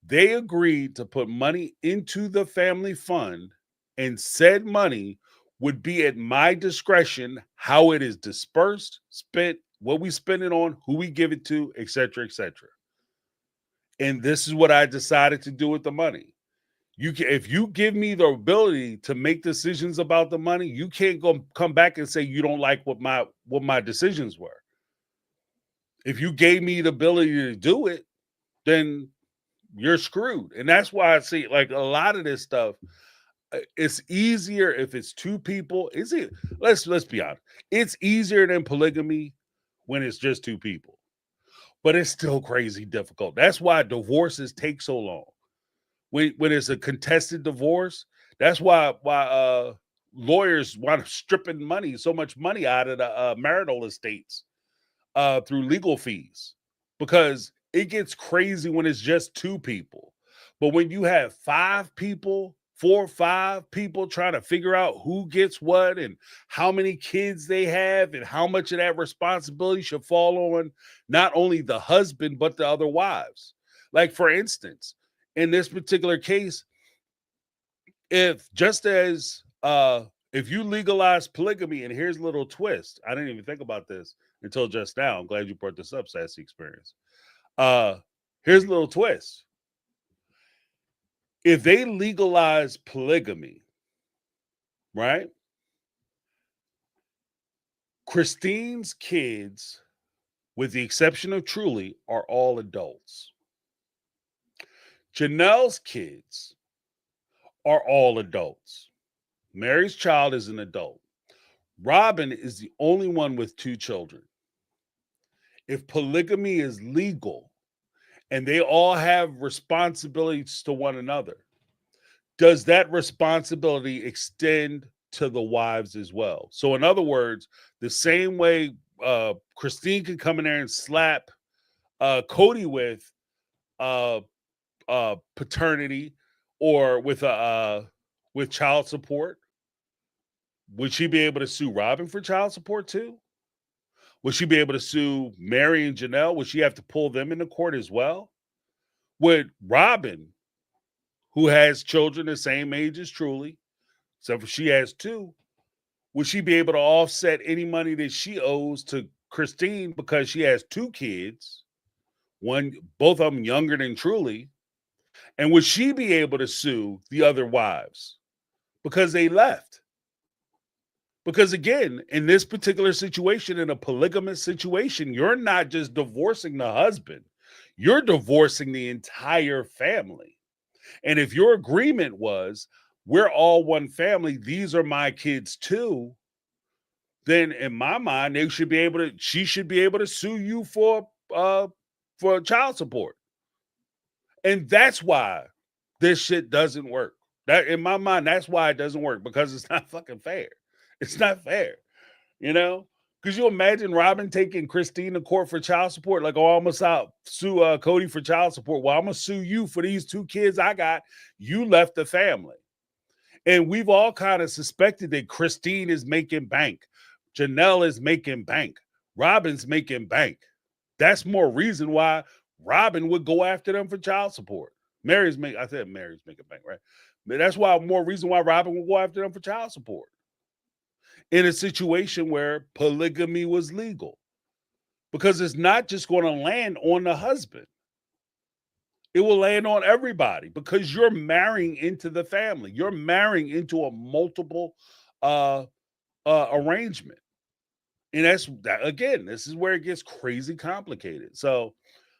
They agreed to put money into the family fund, and said money would be at my discretion, how it is dispersed, spent, what we spend it on, who we give it to, etc., etc. And this is what I decided to do with the money. If you give me the ability to make decisions about the money, you can't come back and say you don't like what my decisions were. If you gave me the ability to do it, then you're screwed. And that's why I see, like, a lot of this stuff, it's easier if it's two people. Is it? Let's be honest. It's easier than polygamy when it's just two people, but it's still crazy difficult. That's why divorces take so long. When it's a contested divorce, that's why lawyers wind up stripping so much money out of the marital estates through legal fees, because it gets crazy when it's just two people. But when you have 5 people, 4 or 5 people trying to figure out who gets what and how many kids they have and how much of that responsibility should fall on not only the husband but the other wives. Like, for instance, in this particular case, if you legalize polygamy, and here's a little twist. I didn't even think about this until just now. I'm glad you brought this up, Sassy Experience. Here's a little twist. If they legalize polygamy, right? Christine's kids, with the exception of Truly, are all adults. Janelle's kids are all adults. Mary's child is an adult. Robin is the only one with 2 children. If polygamy is legal and they all have responsibilities to one another, does that responsibility extend to the wives as well? So in other words, the same way Christine can come in there and slap Cody with paternity or with child support, would she be able to sue Robin for child support too? Would she be able to sue Mary and Janelle? Would she have to pull them into court as well? Would Robin, who has children the same age as Truly, except for she has 2, would she be able to offset any money that she owes to Christine because she has 2 kids, both of them younger than Truly? And would she be able to sue the other wives because they left? Because again, in this particular situation, in a polygamous situation, you're not just divorcing the husband, you're divorcing the entire family. And if your agreement was, we're all one family, these are my kids too, then in my mind, she should be able to sue you for child support. And that's why this shit doesn't work. That, in my mind, that's why it doesn't work, because it's not fucking fair. It's not fair, Could you imagine Robin taking Christine to court for child support? Like, oh, I'm going to sue Cody for child support. Well, I'm going to sue you for these 2 kids I got. You left the family. And we've all kind of suspected that Christine is making bank. Janelle is making bank. Robin's making bank. That's more reason why Robin would go after them for child support. Mary's making bank, right? But that's why more reason why Robin would go after them for child support. In a situation where polygamy was legal, because it's not just going to land on the husband. It will land on everybody because you're marrying into the family. You're marrying into a multiple arrangement. And again, this is where it gets crazy complicated. So,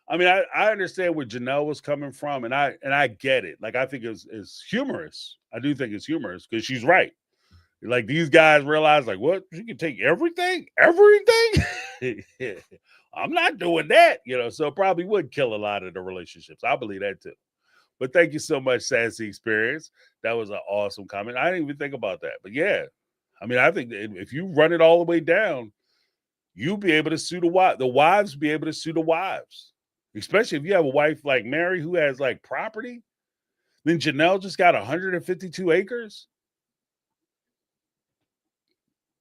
I mean, I understand where Janelle was coming from, and I get it. Like, I think it's humorous. I do think it's humorous because she's right. Like, these guys realize, like, what? You can take everything? Everything? I'm not doing that, so it probably would kill a lot of the relationships. I believe that too. But thank you so much, Sassy Experience. That was an awesome comment. I didn't even think about that. But yeah, I mean, I think that if you run it all the way down, you'll be able to sue the wives. The wives be able to sue the wives. Especially if you have a wife like Mary who has like property. Then Janelle just got 152 acres.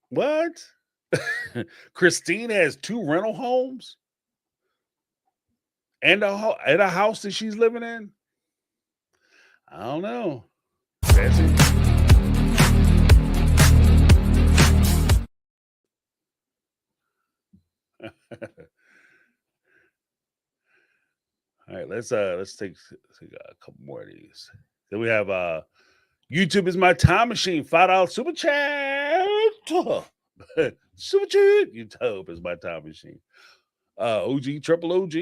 What? Christine has 2 rental homes and a house that she's living in. I don't know. That's it. All right, let's take a couple more of these. Then we have YouTube is my time machine. $5 super chat. Super chat. YouTube is my time machine. OG triple OG.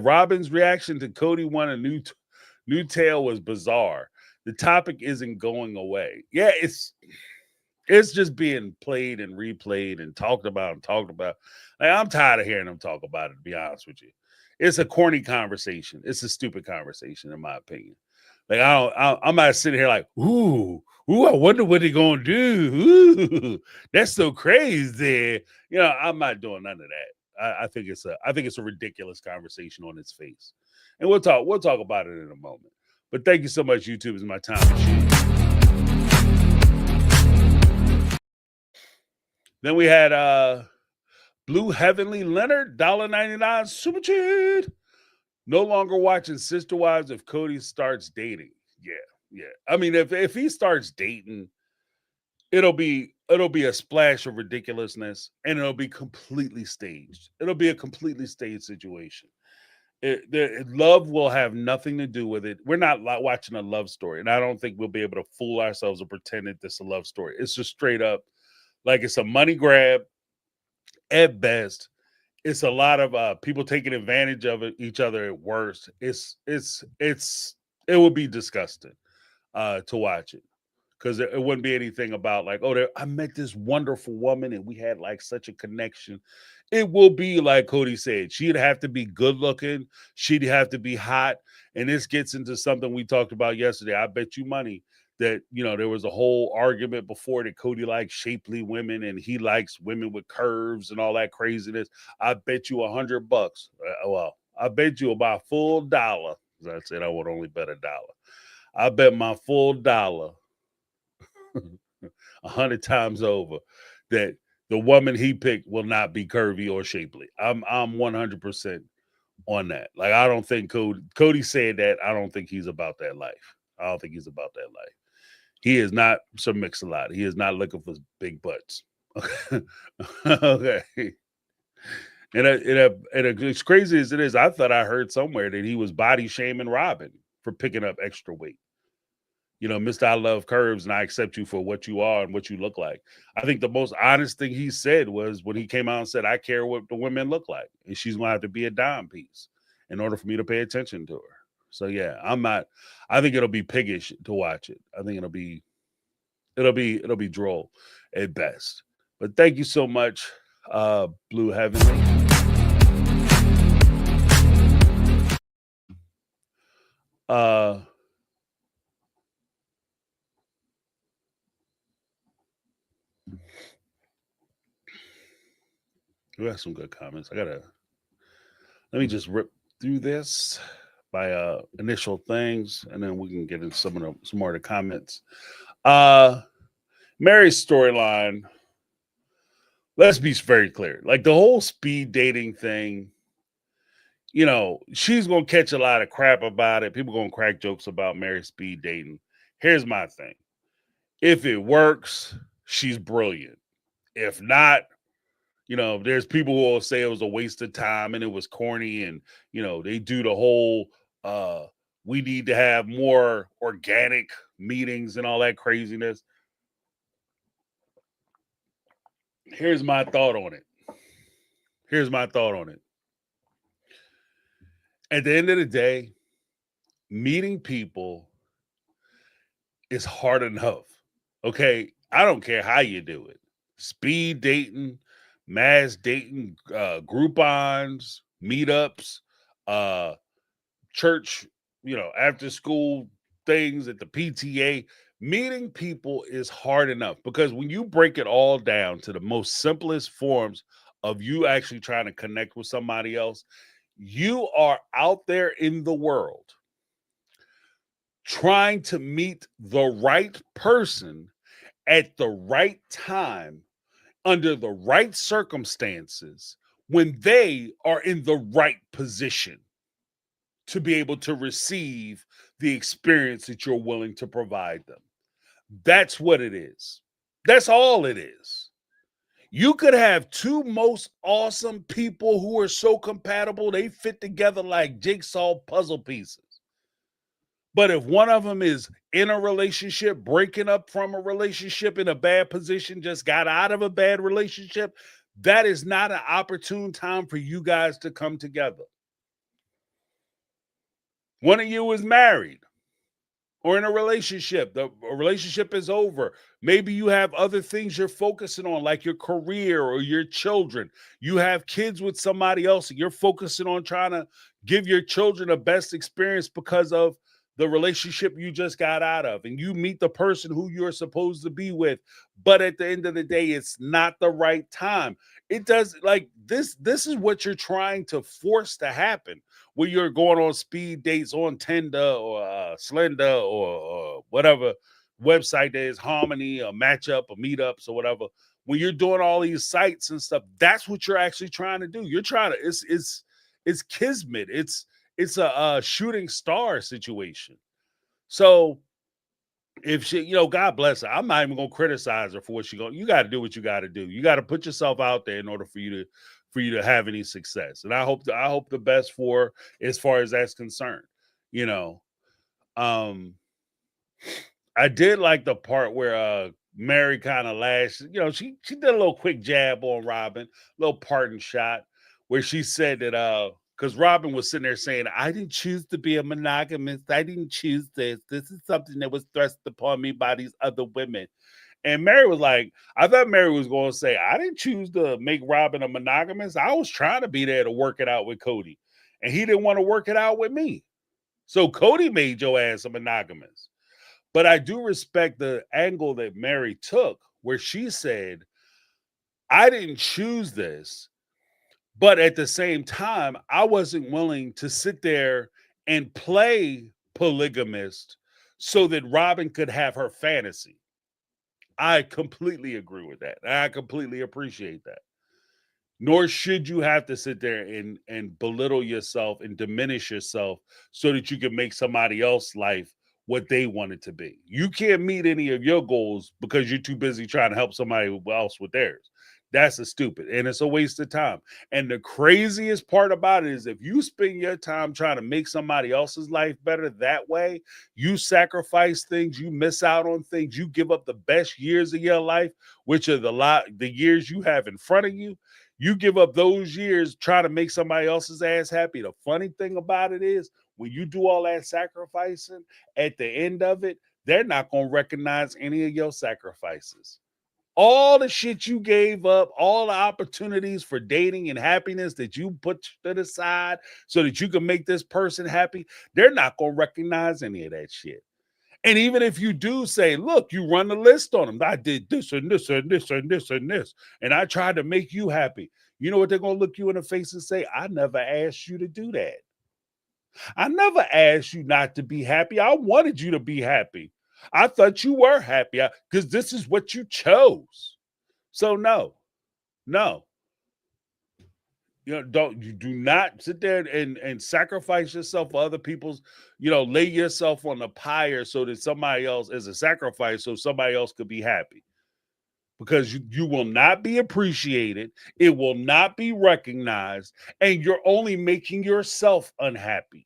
Robin's reaction to Cody won a new tale was bizarre. The topic isn't going away. Yeah, it's just being played and replayed and talked about. Like, I'm tired of hearing them talk about it, to be honest with you. It's a corny conversation. It's a stupid conversation, in my opinion. Like, I'm not sitting here like, ooh, I wonder what they're gonna do. Ooh, that's so crazy. I'm not doing none of that. I think it's a ridiculous conversation on its face. And we'll talk about it in a moment. But thank you so much, YouTube is my time machine. Then we had Blue Heavenly Leonard, $1.99 super chat. No longer watching Sister Wives if Cody starts dating. Yeah. I mean, if he starts dating, it'll be a splash of ridiculousness, and it'll be completely staged. It'll be a completely staged situation. Love will have nothing to do with it. We're not watching a love story, and I don't think we'll be able to fool ourselves or pretend that this is a love story. It's just straight up like it's a money grab at best. It's a lot of people taking advantage of each other at worst. It would be disgusting to watch it, because it wouldn't be anything about like, oh, I met this wonderful woman and we had like such a connection. It will be like Cody said, she'd have to be good looking, she'd have to be hot, and this gets into something we talked about yesterday. I bet you money that there was a whole argument before that Cody likes shapely women and he likes women with curves and all that craziness. I bet you $100. Well, I bet you about full dollar. As I said, I would only bet $1. I bet my full dollar 100 times over that the woman he picked will not be curvy or shapely. I'm 100% on that. Like, I don't think Cody said that. I don't think he's about that life. I don't think he's about that life. He is not Sir Mix-a-Lot. He is not looking for big butts. Okay. And as crazy as it is, I thought I heard somewhere that he was body shaming Robin for picking up extra weight. Mr. I love curves and I accept you for what you are and what you look like. I think the most honest thing he said was when he came out and said, I care what the women look like, and she's going to have to be a dime piece in order for me to pay attention to her. So yeah, I think it'll be piggish to watch it. I think it'll be droll at best. But thank you so much, Blue Heavenly. We have some good comments. Let me just rip through this by initial things, and then we can get into some more of the comments. Mary's storyline, let's be very clear. Like, the whole speed dating thing, she's going to catch a lot of crap about it. People going to crack jokes about Mary speed dating. Here's my thing. If it works, she's brilliant. If not, there's people who will say it was a waste of time and it was corny, and, they do the whole We need to have more organic meetings and all that craziness. Here's my thought on it. At the end of the day, meeting people is hard enough. Okay. I don't care how you do it. Speed dating, mass dating, Groupons, meetups, uh, church, after school things at the PTA. Meeting people is hard enough because when you break it all down to the most simplest forms of you actually trying to connect with somebody else, you are out there in the world trying to meet the right person at the right time under the right circumstances when they are in the right position to be able to receive the experience that you're willing to provide them. That's what it is. That's all it is. You could have two most awesome people who are so compatible, they fit together like jigsaw puzzle pieces. But if one of them is in a relationship, breaking up from a relationship in a bad position, just got out of a bad relationship, that is not an opportune time for you guys to come together. One of you is married or in a relationship. The relationship is over. Maybe you have other things you're focusing on, like your career or your children. You have kids with somebody else, and you're focusing on trying to give your children the best experience because of the relationship you just got out of. And you meet the person who you're supposed to be with. But at the end of the day, it's not the right time. It does like this. This is what you're trying to force to happen where you're going on speed dates on Tinder or Slender or whatever website there is, Harmony, or Matchup, or Meetups, or whatever. When you're doing all these sites and stuff, that's what you're actually trying to do. You're trying to. It's kismet. It's a shooting star situation. So if she, God bless her. I'm not even gonna criticize her for what she going. You got to do what you got to do. You got to put yourself out there in order for you to have any success. And I hope the best for her as far as that's concerned. You know, I did like the part where Mary kind of lashed. She did a little quick jab on Robin, little parting shot where she said that because Robin was sitting there saying, I didn't choose to be a monogamist. I didn't choose this. This is something that was thrust upon me by these other women. And Mary was like, I thought Mary was going to say, I didn't choose to make Robin a monogamist. I was trying to be there to work it out with Cody. And he didn't want to work it out with me. So Cody made your ass a monogamist. But I do respect the angle that Mary took where she said, I didn't choose this. But at the same time, I wasn't willing to sit there and play polygamist so that Robin could have her fantasy. I completely agree with that. I completely appreciate that. Nor should you have to sit there and belittle yourself and diminish yourself so that you can make somebody else's life what they want it to be. You can't meet any of your goals because you're too busy trying to help somebody else with theirs. That's a stupid, and it's a waste of time. And the craziest part about it is if you spend your time trying to make somebody else's life better that way, you sacrifice things, you miss out on things, you give up the best years of your life, which are the years you have in front of you. You give up those years trying to make somebody else's ass happy. The funny thing about it is when you do all that sacrificing, at the end of it, they're not going to recognize any of your sacrifices. All the shit you gave up, all the opportunities for dating and happiness that you put to the side so that you can make this person happy, they're not going to recognize any of that shit. And even if you do say, look, you run the list on them. I did this and this and this and this and this, and I tried to make you happy. You know what they're going to look you in the face and say? I never asked you to do that. I never asked you not to be happy. I wanted you to be happy. I thought you were happy because this is what you chose. So no. You do not sit there and sacrifice yourself for other people's, lay yourself on the pyre so that somebody else as a sacrifice so somebody else could be happy. Because you will not be appreciated, it will not be recognized, and you're only making yourself unhappy.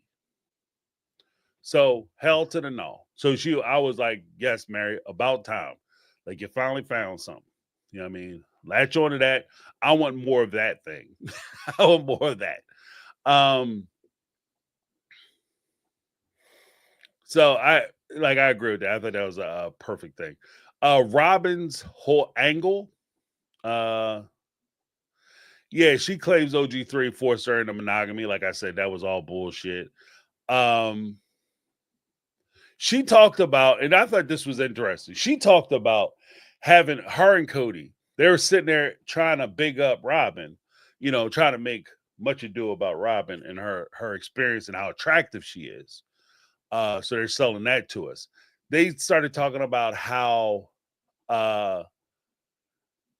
So hell to the no. So I was like, yes, Mary, about time. Like you finally found something. You know what I mean? Latch on to that. I want more of that thing. I want more of that. So I agree with that. I thought that was a perfect thing. Robin's whole angle. Yeah, she claims OG3 forced her into monogamy. Like I said, that was all bullshit. She talked about, and I thought this was interesting. She talked about having her and Cody. They were sitting there trying to big up Robin, trying to make much ado about Robin and her experience and how attractive she is. So they're selling that to us. They started talking about how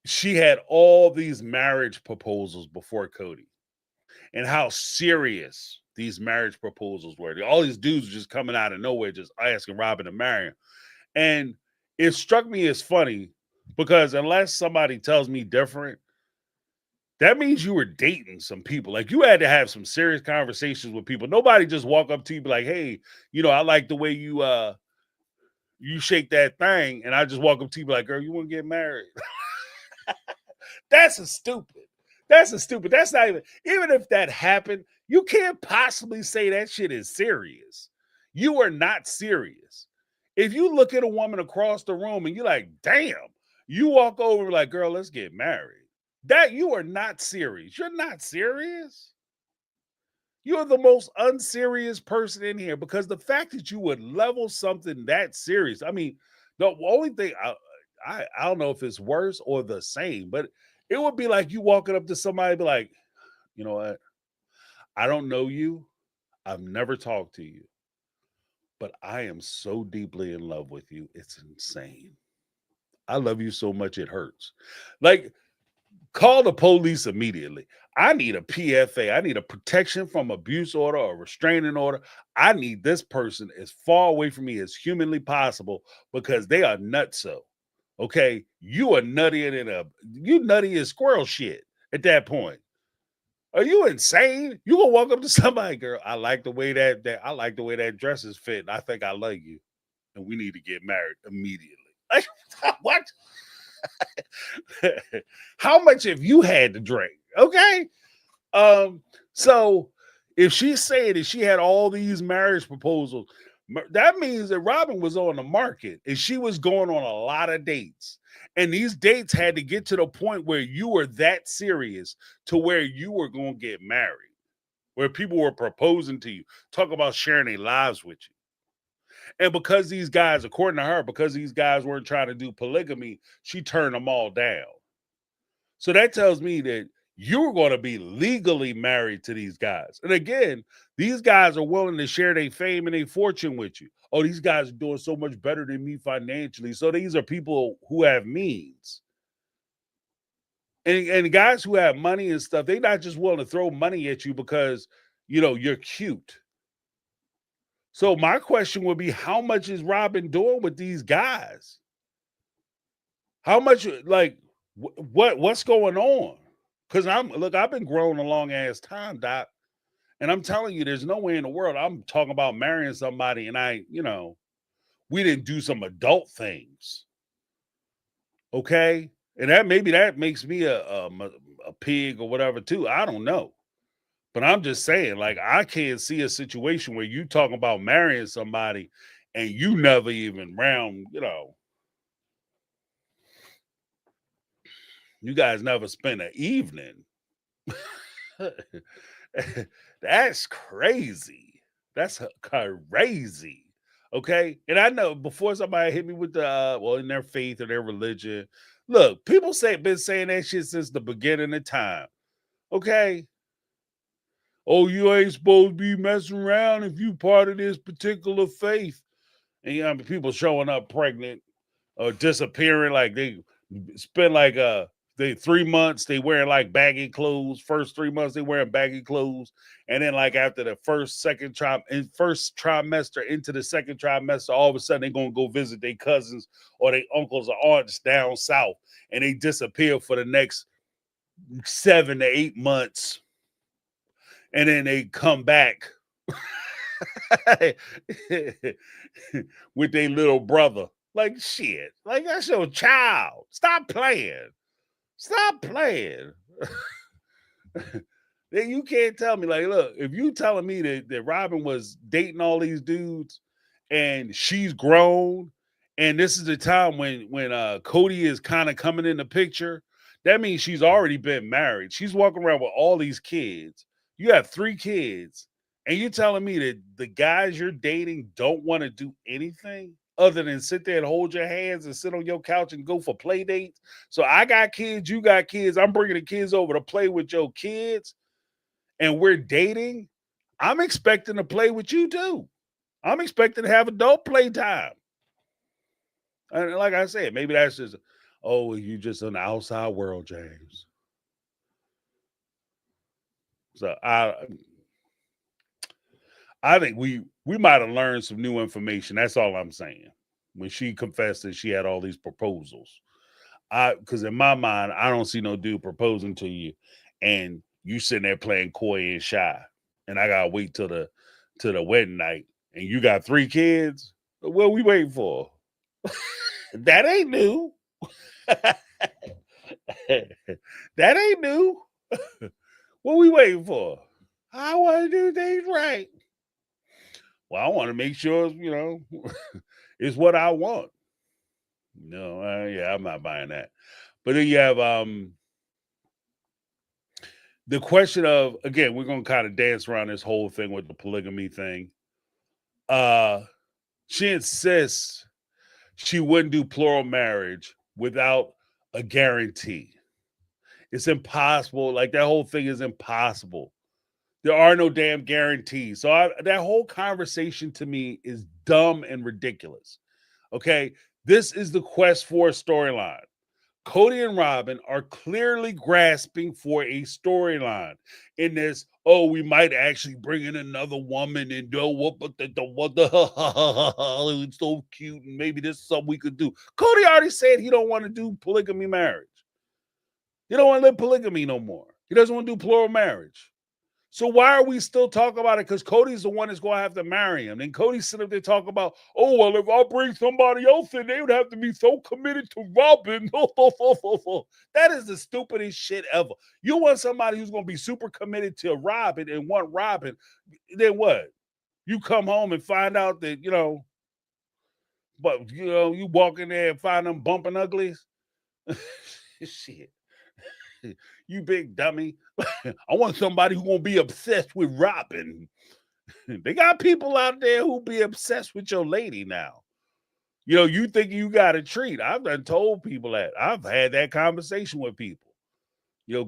she had all these marriage proposals before Cody and how serious these marriage proposals were. All these dudes were just coming out of nowhere, just asking Robin to marry him. And it struck me as funny because unless somebody tells me different, that means you were dating some people. Like you had to have some serious conversations with people. Nobody just walk up to you and be like, hey, I like the way you shake that thing. And I just walk up to you and be like, girl, you want to get married? That's stupid. That's not even if that happened, you can't possibly say that shit is serious. You are not serious. If you look at a woman across the room and you're like, damn, you walk over and like, girl, let's get married. That you are not serious. You're not serious. You're the most unserious person in here because the fact that you would level something that serious. I mean, the only thing I don't know if it's worse or the same, but it would be like you walking up to somebody and be like, you know what? I don't know you. I've never talked to you, but I am so deeply in love with you. It's insane. I love you so much it hurts. Like, call the police immediately. I need a PFA. I need a protection from abuse order or restraining order. I need this person as far away from me as humanly possible because they are nutso. Okay, you are nuttier than you nutty as squirrel shit at that point. Are you insane? You gonna walk up to somebody, girl? I like the way that dress is fit. And I think I like you, and we need to get married immediately. Like what? How much have you had to drink? Okay. So if she's saying that she had all these marriage proposals, that means that Robin was on the market and she was going on a lot of dates. And these dates had to get to the point where you were that serious to where you were going to get married, where people were proposing to you, talk about sharing their lives with you. And because these guys, according to her, because these guys weren't trying to do polygamy, she turned them all down. So that tells me that you're going to be legally married to these guys. And again, these guys are willing to share their fame and their fortune with you. Oh, these guys are doing so much better than me financially. So these are people who have means. And guys who have money and stuff, they're not just willing to throw money at you because, you're cute. So my question would be, how much is Robin doing with these guys? How much, like, what's going on? Because I've been growing a long ass time, Doc. And I'm telling you, there's no way in the world I'm talking about marrying somebody and we didn't do some adult things. Okay. And that makes me a pig or whatever too. I don't know. But I'm just saying, like, I can't see a situation where you talking about marrying somebody and you never even you guys never spent an evening. That's crazy. That's crazy. Okay. And I know before somebody hit me with the in their faith or their religion. Look, people been saying that shit since the beginning of time. Okay. Oh, you ain't supposed to be messing around if you part of this particular faith. And people showing up pregnant or disappearing, like they spend like they 3 months they wearing like baggy clothes. First 3 months they wearing baggy clothes, and then like after the first trimester into the second trimester, all of a sudden they're gonna go visit their cousins or their uncles or aunts down south, and they disappear for the next 7 to 8 months, and then they come back with their little brother. Like shit. Like that's your child. Stop playing. Stop playing. Then you can't tell me, like, look, if you telling me that Robin was dating all these dudes and she's grown, and this is the time when Cody is kind of coming in the picture, that means she's already been married. She's walking around with all these kids. You have 3 kids, and you telling me that the guys you're dating don't want to do anything other than sit there and hold your hands and sit on your couch and go for play dates. So I got kids, you got kids. I'm bringing the kids over to play with your kids, and we're dating. I'm expecting to play with you too. I'm expecting to have adult play time. And like I said, maybe that's just, oh, you just in the outside world, James. So I think we might have learned some new information. That's all I'm saying. When she confessed that she had all these proposals. Because in my mind, I don't see no dude proposing to you and you sitting there playing coy and shy. And I gotta wait till the wedding night. And you got 3 kids. What we waiting for? That ain't new. That ain't new. What we waiting for? I want to do things right. Well, I want to make sure, it's what I want. No, yeah, I'm not buying that. But then you have the question of, again, we're gonna kind of dance around this whole thing with the polygamy thing. She insists she wouldn't do plural marriage without a guarantee. It's impossible. Like that whole thing is impossible. There are no damn guarantees. So that whole conversation to me is dumb and ridiculous. Okay, this is the quest for a storyline. Cody and Robin are clearly grasping for a storyline in this. Oh, we might actually bring in another woman and do what? But the it's so cute, and maybe this is something we could do. Cody already said he don't want to do polygamy marriage. He don't want to live polygamy no more. He doesn't want to do plural marriage. So why are we still talking about it? Because Cody's the one that's going to have to marry him. And Cody's sitting up there talking about, oh, well, if I bring somebody else in, they would have to be so committed to Robin. That is the stupidest shit ever. You want somebody who's going to be super committed to Robin and want Robin, then what? You come home and find out that, but, you walk in there and find them bumping uglies. Shit. You big dummy. I want somebody who's gonna be obsessed with Robin. They got people out there who be obsessed with your lady now. You think you got a treat. I've done told people that. I've had that conversation with people.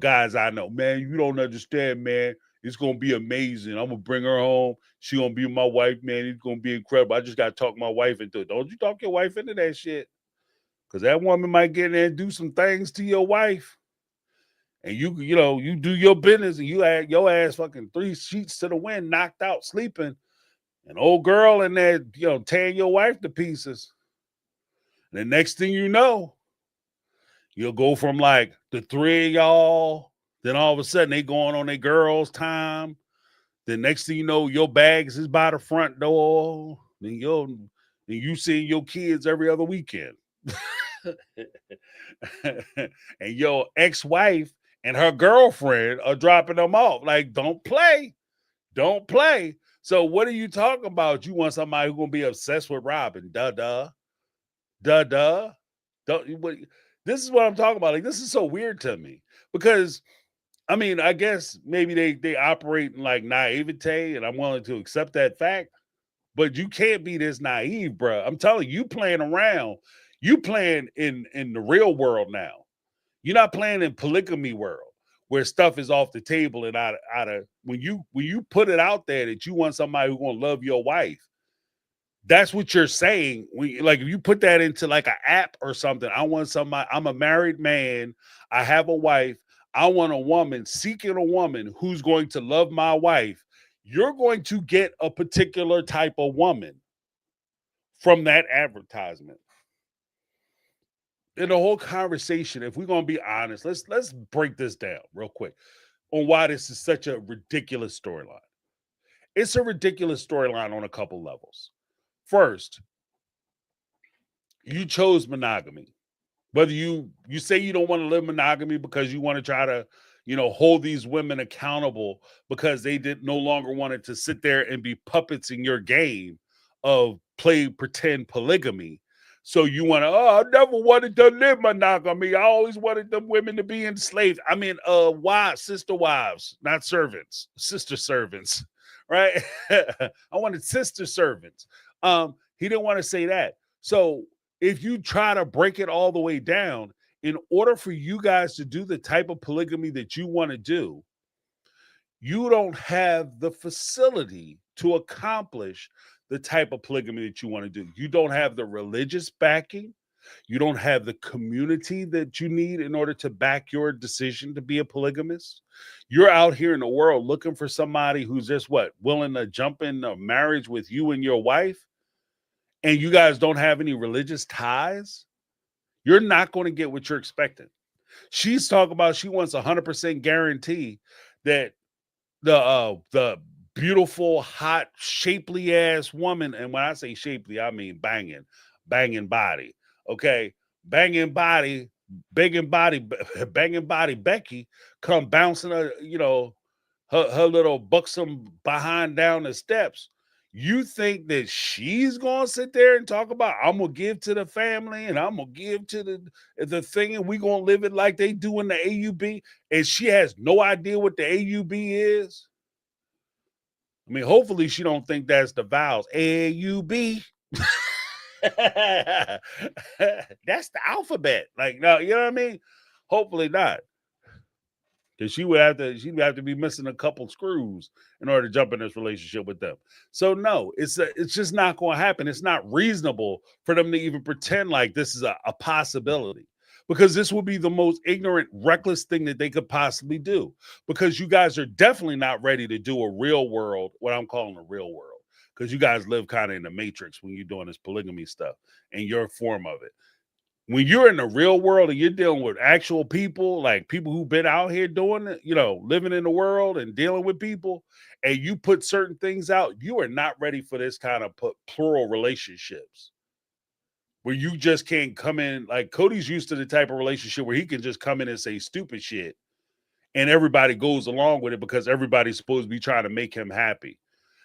Guys I know, man, you don't understand, man. It's gonna be amazing. I'm gonna bring her home. She gonna be my wife, man. It's gonna be incredible. I just gotta talk my wife into it. Don't you talk your wife into that shit. Because that woman might get in there and do some things to your wife. And you do your business and you had your ass fucking 3 sheets to the wind, knocked out, sleeping. An old girl in there, tearing your wife to pieces. And the next thing you know, you'll go from like the 3 of y'all, then all of a sudden they going on their girls' time. The next thing you know, your bags is by the front door. Then you see your kids every other weekend. And your ex-wife and her girlfriend are dropping them off. Like, don't play. Don't play. So what are you talking about? You want somebody who's going to be obsessed with Robin. Duh. This is what I'm talking about. Like, this is so weird to me. Because, I mean, I guess maybe they operate in, like, naivete, and I'm willing to accept that fact. But you can't be this naive, bro. I'm telling you, playing around. You playing in the real world now. You're not playing in polygamy world where stuff is off the table and out of when you put it out there that you want somebody who's gonna love your wife. That's what you're saying. Like if you put that into like an app or something, I want somebody. I'm a married man. I have a wife. I want a woman seeking a woman who's going to love my wife. You're going to get a particular type of woman from that advertisement. In the whole conversation, if we're gonna be honest, let's break this down real quick on why this is such a ridiculous storyline. it's a ridiculous storyline on a couple levels. First, you chose monogamy. Whether you say you don't want to live monogamy because you want to try to, hold these women accountable because they did no longer wanted to sit there and be puppets in your game of play pretend polygamy. So you want to, I never wanted to live monogamy. I always wanted them women to be enslaved. I mean, wives, sister wives, not servants, sister servants, right? I wanted sister servants. He didn't want to say that. So if you try to break it all the way down, in order for you guys to do the type of polygamy that you want to do, you don't have the facility to accomplish the type of polygamy that you want to do. You don't have the religious backing. You don't have the community that you need in order to back your decision to be a polygamist. You're out here in the world looking for somebody who's just willing to jump in a marriage with you and your wife, and you guys don't have any religious ties. You're not going to get what you're expecting. She's talking about she wants 100% guarantee that the beautiful, hot, shapely ass woman, and when I say shapely, I mean banging body. Okay, banging body, banging body Becky come bouncing her little buxom behind down the steps. You think that she's gonna sit there and talk about I'm gonna give to the family and I'm gonna give to the thing and we gonna live it like they do in the AUB, and she has no idea what the AUB is? I mean, hopefully she don't think that's the vows. AUB. That's the alphabet. Like, no, you know what I mean? Hopefully not. Because she'd have to be missing a couple screws in order to jump in this relationship with them. So no, it's just not going to happen. It's not reasonable for them to even pretend like this is a possibility, because this would be the most ignorant, reckless thing that they could possibly do. Because you guys are definitely not ready to do a real world, what I'm calling a real world, because you guys live kind of in the matrix when you're doing this polygamy stuff and your form of it. When you're in the real world and you're dealing with actual people, like people who've been out here doing it, living in the world and dealing with people, and you put certain things out, you are not ready for this kind of plural relationships where you just can't come in. Like Cody's used to the type of relationship where he can just come in and say stupid shit and everybody goes along with it because everybody's supposed to be trying to make him happy.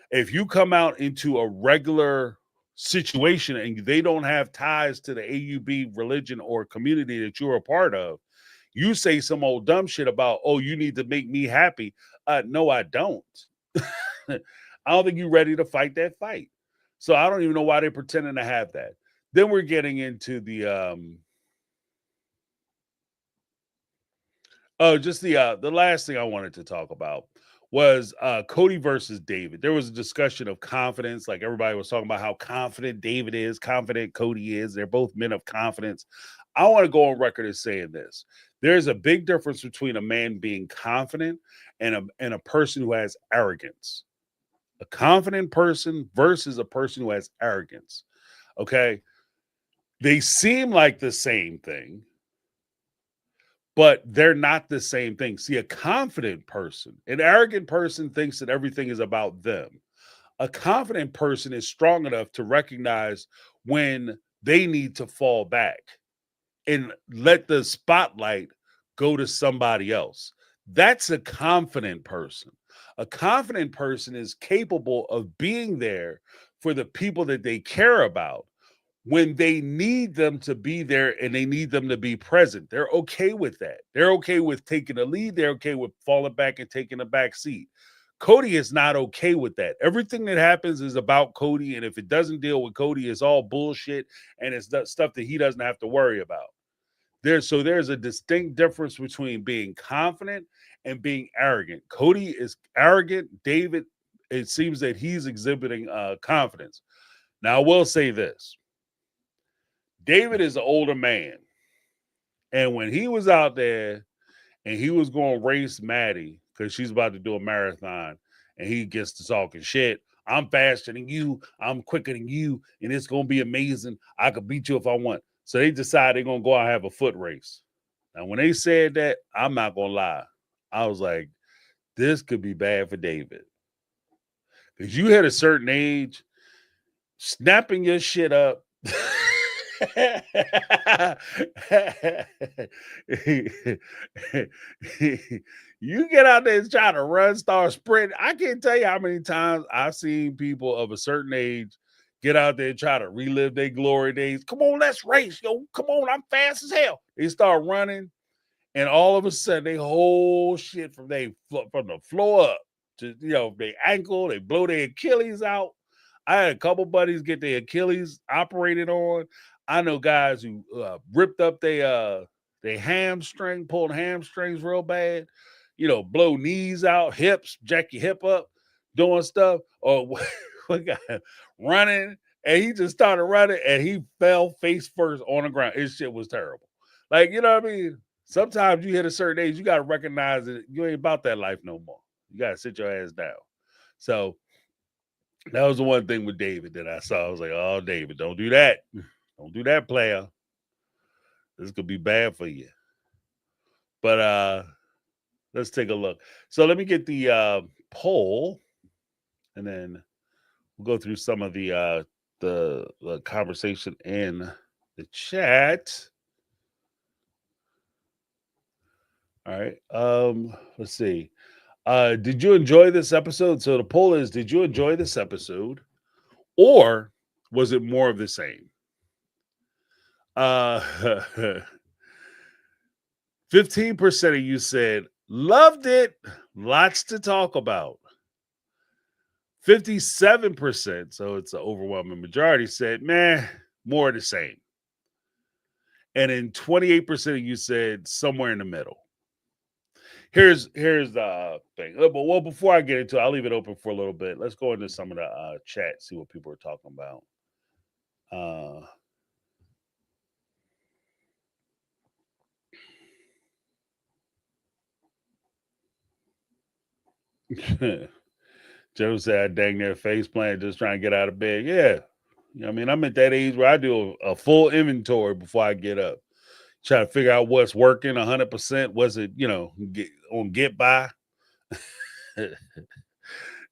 If you come out into a regular situation and they don't have ties to the AUB religion or community that you're a part of, you say some old dumb shit about, oh, you need to make me happy. No, I don't. I don't think you're ready to fight that fight. So I don't even know why they're pretending to have that. Then we're getting into the just the last thing I wanted to talk about was Cody versus David. There was a discussion of confidence. Like everybody was talking about how confident David is, confident Cody is. They're both men of confidence. I want to go on record as saying this. There's a big difference between a man being confident and a person who has arrogance. A confident person versus a person who has arrogance. Okay. They seem like the same thing, but they're not the same thing. See, a confident person, an arrogant person thinks that everything is about them. A confident person is strong enough to recognize when they need to fall back and let the spotlight go to somebody else. That's a confident person. A confident person is capable of being there for the people that they care about when they need them to be there and they need them to be present. They're okay with that. They're okay with taking a lead. They're okay with falling back and taking a back seat. Cody is not okay with that. Everything that happens is about Cody, and if it doesn't deal with Cody, it's all bullshit, and it's stuff that he doesn't have to worry about. There's a distinct difference between being confident and being arrogant. Cody is arrogant. David, it seems that he's exhibiting confidence. Now, I will say this. David is an older man. And when he was out there and he was going to race Maddie because she's about to do a marathon and he gets to talking shit, I'm faster than you, I'm quicker than you, and it's going to be amazing. I could beat you if I want. So they decide they're going to go out and have a foot race. Now, when they said that, I'm not going to lie. I was like, this could be bad for David. Because you hit a certain age, snapping your shit up. You get out there and try to run, start sprinting. I can't tell you how many times I've seen people of a certain age get out there and try to relive their glory days. Come on, let's race, yo. Come on, I'm fast as hell. They start running, and all of a sudden, they whole shit from the floor up to their ankle. They blow their Achilles out. I had a couple buddies get their Achilles operated on. I know guys who ripped up their hamstring, pulled hamstrings real bad. Blow knees out, hips, jack your hip up, doing stuff. Or one guy running, and he just started running, and he fell face first on the ground. His shit was terrible. Like, you know what I mean? Sometimes you hit a certain age, you got to recognize that you ain't about that life no more. You got to sit your ass down. So that was the one thing with David that I saw. I was like, oh, David, don't do that. Don't do that, player. This could be bad for you. But let's take a look. So let me get the poll, and then we'll go through some of the conversation in the chat. All right. Let's see. Did you enjoy this episode? So the poll is, did you enjoy this episode? Or was it more of the same? 15% of you said, loved it. Lots to talk about. 57%, so it's an overwhelming majority, said, man, more of the same. And then 28% of you said somewhere in the middle. Here's the thing. Well, before I get into it, I'll leave it open for a little bit. Let's go into some of the chat, see what people are talking about. Joe said, I dang near face plant, just trying to get out of bed. Yeah. I mean, I'm at that age where I do a full inventory before I get up. Try to figure out what's working 100%. Was it, get by? Yeah,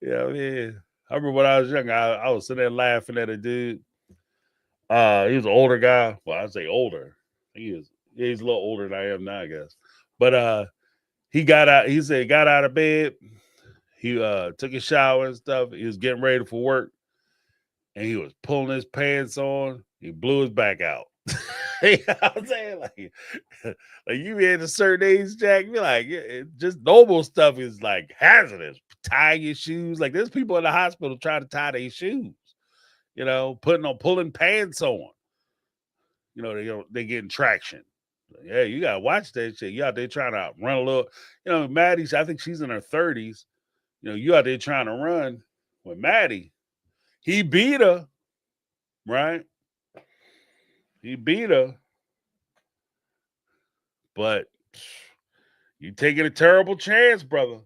man. I remember when I was young, I was sitting there laughing at a dude. He was an older guy. Well, I say older. He's a little older than I am now, I guess. But he got out. He said he got out of bed. He took a shower and stuff. He was getting ready for work, and he was pulling his pants on. He blew his back out. You know what I'm saying? Like you be at a certain age, Jack, you're like, just normal stuff is like hazardous. Tie your shoes. Like there's people in the hospital trying to tie their shoes, pulling pants on. They getting traction. Yeah, you gotta watch that shit. You out there trying to run a little, Maddie, I think she's in her 30s. You out there trying to run with Maddie. He beat her, right? He beat her. But you taking a terrible chance, brother.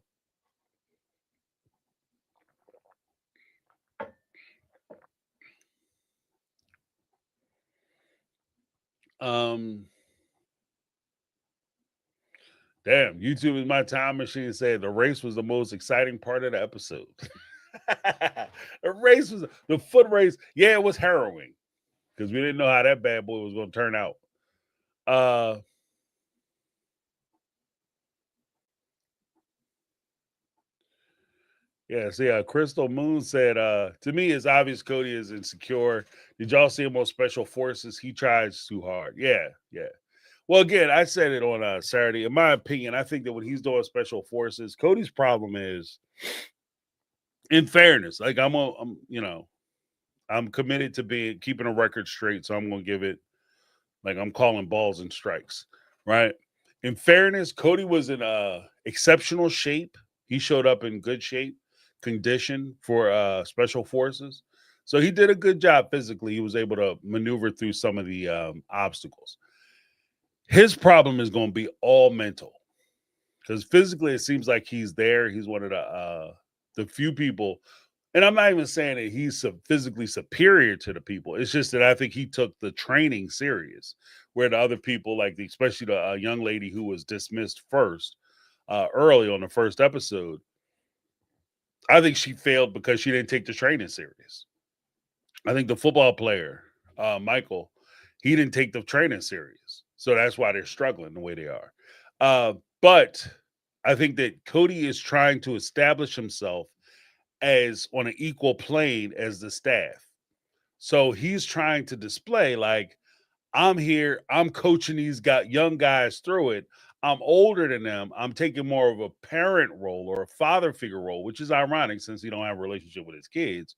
Damn, YouTube is my time machine. Said the race was the most exciting part of the episode. The foot race. Yeah, it was harrowing because we didn't know how that bad boy was going to turn out. Yeah, see, Crystal Moon said, to me, it's obvious Cody is insecure. Did y'all see him on Special Forces? He tries too hard. Yeah. Well, again, I said it on Saturday. In my opinion, I think that when he's doing Special Forces, Cody's problem is, in fairness, like I'm committed to keeping a record straight, so I'm going to give it, like I'm calling balls and strikes, right? In fairness, Cody was in exceptional shape. He showed up in good shape, condition for Special Forces. So he did a good job physically. He was able to maneuver through some of the obstacles. His problem is going to be all mental, because physically it seems like he's there. He's one of the few people, and I'm not even saying that he's physically superior to the people. It's just that I think he took the training serious, where the other people, like especially the young lady who was dismissed first, early on the first episode, I think she failed because she didn't take the training serious. I think the football player, Michael, he didn't take the training serious. So that's why they're struggling the way they are. But I think that Cody is trying to establish himself as on an equal plane as the staff. So he's trying to display like, I'm here, I'm coaching these young guys through it. I'm older than them. I'm taking more of a parent role or a father figure role, which is ironic since he don't have a relationship with his kids.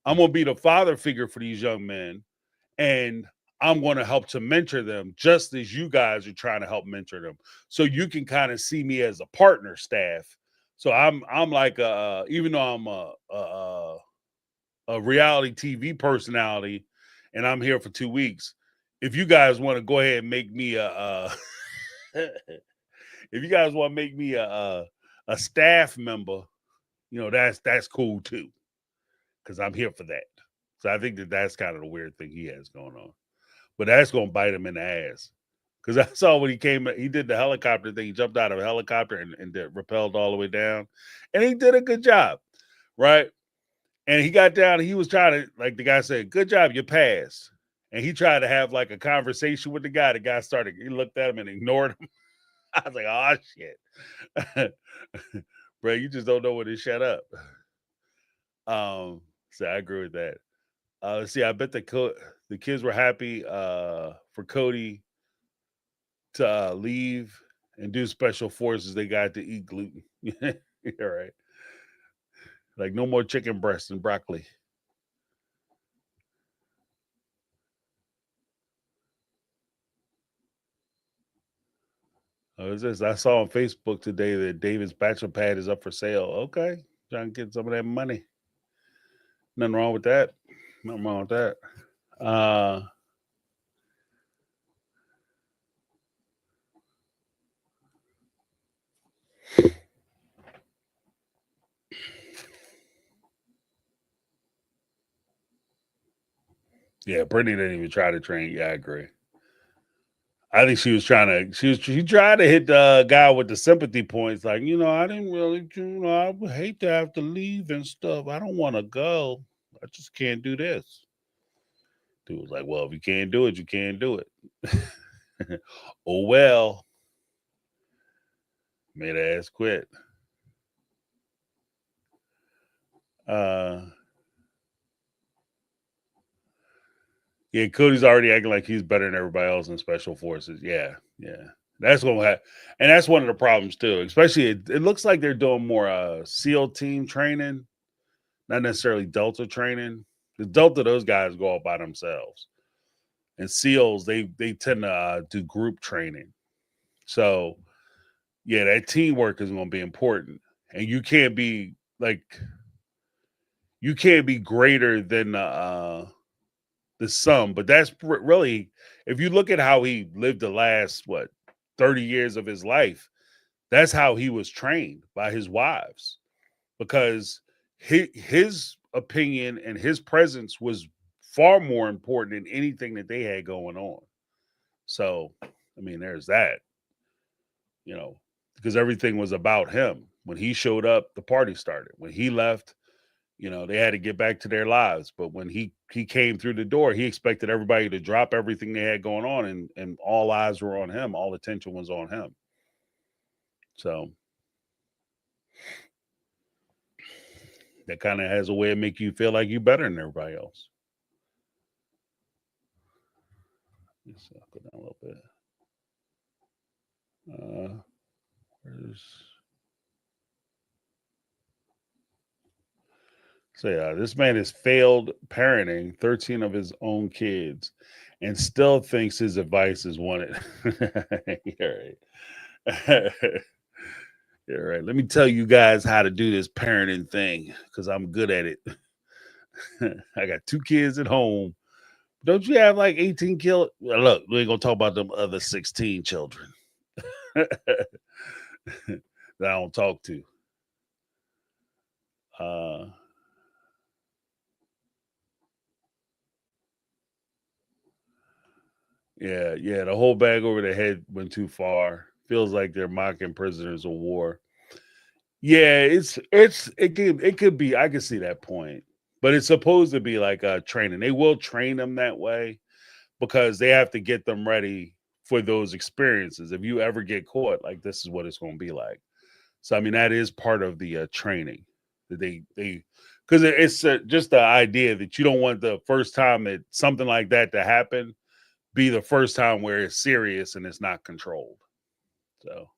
I'm gonna be the father figure for these young men, and I'm going to help to mentor them just as you guys are trying to help mentor them. So you can kind of see me as a partner staff. So I'm like even though I'm a reality TV personality and I'm here for 2 weeks, if you guys want to go ahead and make me if you guys want to make me a staff member, that's cool too, because I'm here for that. So I think that that's kind of the weird thing he has going on. But that's going to bite him in the ass. Because I saw when he did the helicopter thing. He jumped out of a helicopter and rappelled all the way down. And he did a good job, right? And he got down and he was trying to, like the guy said, good job, you passed. And he tried to have like a conversation with the guy. The guy he looked at him and ignored him. I was like, oh, shit. Bro, you just don't know when to shut up. So I agree with that. Let's see. I bet the kids were happy for Cody to leave and do special forces. They got to eat gluten. Yeah, right. Like no more chicken breast and broccoli. What's this? I saw on Facebook today that David's bachelor pad is up for sale. Okay, trying to get some of that money. Nothing wrong with that. Nothing wrong with that. Yeah, Brittany didn't even try to train. Yeah, I agree. I think she was trying to. She tried to hit the guy with the sympathy points, like I didn't really, I would hate to have to leave and stuff. I don't want to go. I just can't do this. Dude was like, well, if you can't do it, you can't do it. Oh well, made her ass quit. Uh, yeah, Cody's already acting like he's better than everybody else in special forces. Yeah, yeah. That's gonna happen, and that's one of the problems too. Especially, it looks like they're doing more SEAL team training, not necessarily Delta training. The Delta, those guys go all by themselves, and SEALs they tend to do group training. So, yeah, that teamwork is going to be important, and you can't be greater than the sum. But that's really, if you look at how he lived the last 30 years of his life, that's how he was trained by his wives, because his opinion and his presence was far more important than anything that they had going on. So, I mean, there's that, because everything was about him. When he showed up, the party started. When he left, they had to get back to their lives. But when he came through the door, he expected everybody to drop everything they had going on, and all eyes were on him. All attention was on him. So that kind of has a way of making you feel like you're better than everybody else. Let's go down a little bit. This man has failed parenting 13 of his own kids and still thinks his advice is wanted. You're right. You're right. Let me tell you guys how to do this parenting thing, because I'm good at it. I got 2 kids at home. Don't you have like 18 kids? Well, look, we ain't gonna talk about them other 16 children that I don't talk to. Yeah, the whole bag over the head went too far. Feels like they're mocking prisoners of war. Yeah, it could be. I can see that point, but it's supposed to be like training. They will train them that way because they have to get them ready for those experiences. If you ever get caught, like this is what it's going to be like. So I mean that is part of the training that they because it's just the idea that you don't want the first time that something like that to happen be the first time where it's serious and it's not controlled. So,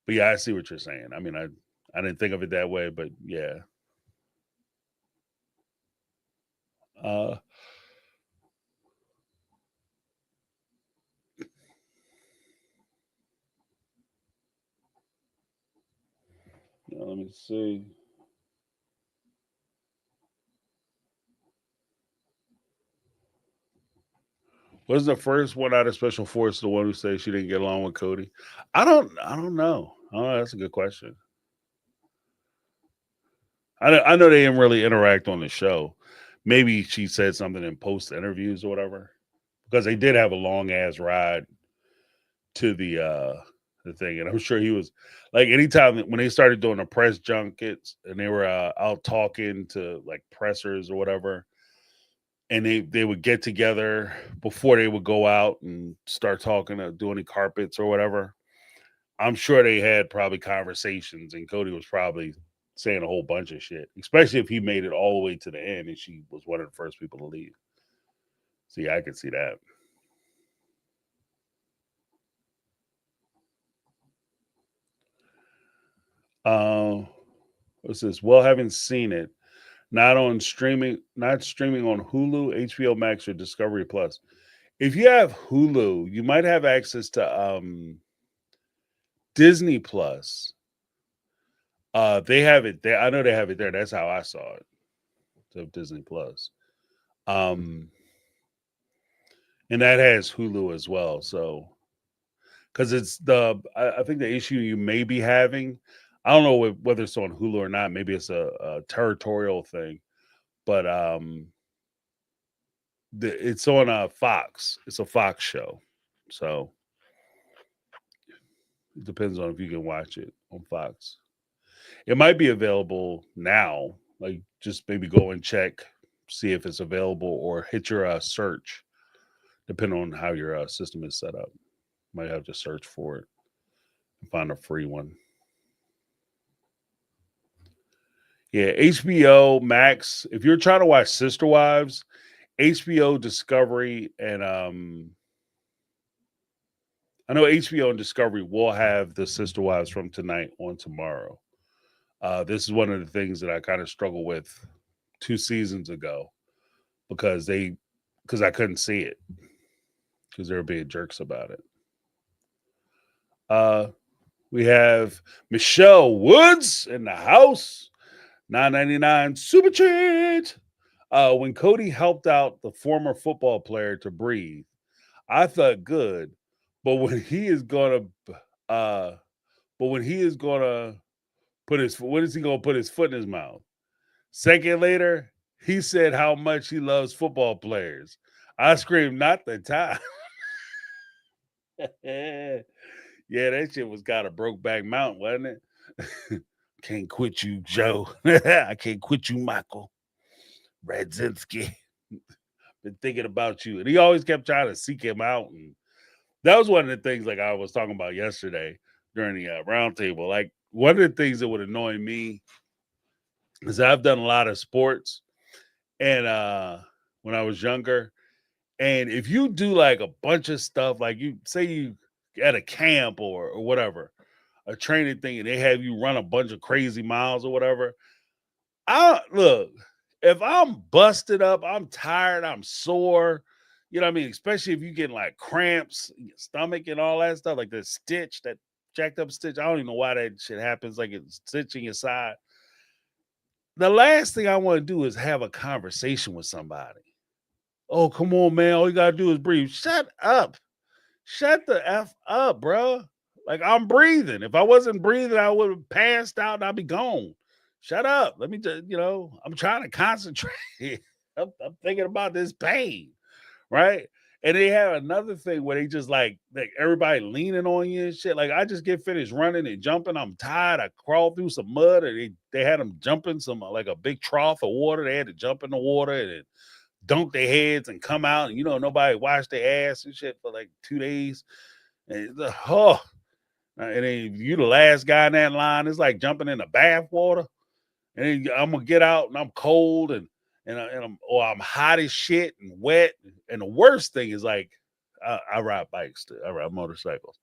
but yeah, I see what you're saying. I mean, I didn't think of it that way, but yeah. Uh, let me see. Was the first one out of Special Force the one who said she didn't get along with Cody? I don't know. Oh, that's a good question. I know they didn't really interact on the show. Maybe she said something in post interviews or whatever. Because they did have a long ass ride to the thing. And I'm sure he was like anytime when they started doing the press junkets and they were out talking to like pressers or whatever, and they would get together before they would go out and start talking to do any carpets or whatever. I'm sure they had probably conversations, and Cody was probably saying a whole bunch of shit, especially if he made it all the way to the end and she was one of the first people to leave. See, I could see that. What's this? Well, haven't seen it. Not streaming on Hulu, HBO Max, or Discovery Plus. If you have Hulu, you might have access to Disney Plus. They have it there. I know they have it there. That's how I saw it. To Disney Plus. Um, and that has Hulu as well. So, because it's I think the issue you may be having, I don't know whether it's on Hulu or not. Maybe it's a territorial thing, but it's on Fox. It's a Fox show, so it depends on if you can watch it on Fox. It might be available now. Like just maybe go and check, see if it's available, or hit your search, depending on how your system is set up. Might have to search for it and find a free one. Yeah, HBO Max. If you're trying to watch Sister Wives, HBO Discovery and I know HBO and Discovery will have the Sister Wives from tonight on tomorrow. This is one of the things that I kind of struggled with 2 seasons ago because I couldn't see it because they were being jerks about it. We have Michelle Woods in the house, $9.99 super chat. When Cody helped out the former football player to breathe, I thought good, but when he is gonna when is he gonna put his foot in his mouth? Second later, he said how much he loves football players. I screamed, not the time. Yeah, that shit was kind of Brokeback Mountain, wasn't it? Can't quit you, Joe. I can't quit you, Michael. Radzinski. Been thinking about you. And he always kept trying to seek him out. And that was one of the things like I was talking about yesterday during the roundtable. Like one of the things that would annoy me is I've done a lot of sports and when I was younger. And if you do like a bunch of stuff, like you say you at a camp or whatever, a training thing, and they have you run a bunch of crazy miles or whatever. I look, if I'm busted up, I'm tired, I'm sore, you know what I mean? Especially if you get like cramps in your stomach and all that stuff, like the stitch, that jacked up stitch. I don't even know why that shit happens, like it's stitching your side. The last thing I want to do is have a conversation with somebody. Oh, come on, man. All you gotta do is breathe. Shut up. Shut the F up, bro. Like I'm breathing. If I wasn't breathing, I would have passed out and I'd be gone. Shut up. Let me just, I'm trying to concentrate. I'm thinking about this pain, right? And they have another thing where they just like everybody leaning on you and shit. Like I just get finished running and jumping. I'm tired. I crawled through some mud, and they had them jumping some like a big trough of water. They had to jump in the water and dunk their heads and come out. And nobody washed their ass and shit for like 2 days. And and then you the last guy in that line. It's like jumping in the bath water. And then I'm gonna get out and I'm cold and I'm hot as shit and wet. And the worst thing is like I ride bikes too. I ride motorcycles.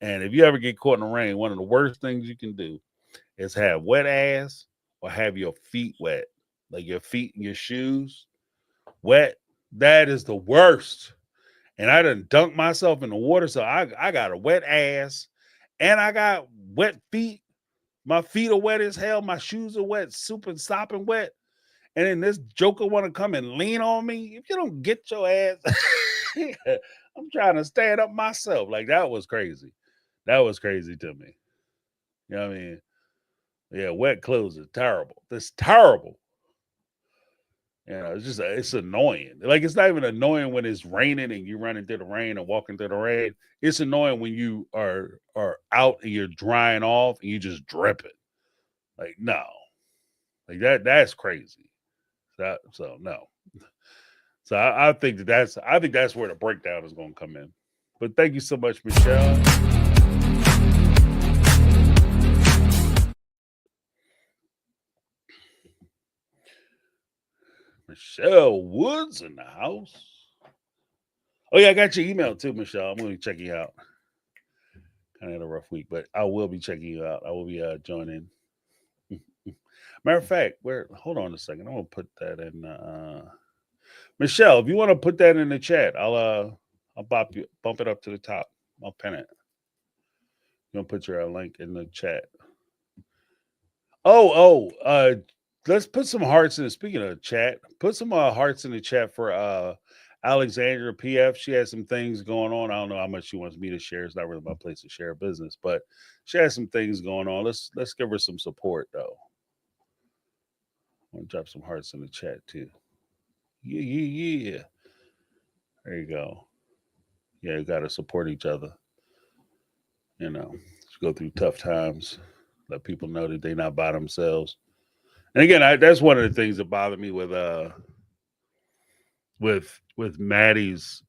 And if you ever get caught in the rain, one of the worst things you can do is have wet ass or have your feet wet. Like your feet and your shoes wet. That is the worst. And I done dunked myself in the water. So I got a wet ass and I got wet feet. My feet are wet as hell. My shoes are wet, super sopping wet. And then this joker want to come and lean on me. If you don't get your ass, I'm trying to stand up myself. Like that was crazy. That was crazy to me. You know what I mean? Yeah, wet clothes is terrible. That's terrible. It's annoying. Like it's not even annoying when it's raining and you're running through the rain and walking through the rain. It's annoying when you are out and you're drying off and you just dripping. Like no, like that's crazy. So no. So I think that's where the breakdown is going to come in. But thank you so much, Michelle. Michelle Woods in the house. Oh yeah, I got your email too, Michelle. I'm going to be checking you out. Kind of had a rough week, but I will be checking you out. I will be joining. Matter of fact, hold on a second. I'm gonna put that in. Michelle, if you want to put that in the chat, I'll bump it up to the top. I'll pin it. You want to put your link in the chat? Let's put some hearts in. Speaking of chat, put some hearts in the chat for Alexandra PF. She has some things going on. I don't know how much she wants me to share. It's not really my place to share business, but she has some things going on. Let's give her some support though. I'm gonna drop some hearts in the chat too. Yeah. There you go. Yeah, you gotta support each other. Go through tough times. Let people know that they're not by themselves. And again, that's one of the things that bothered me with Maddie's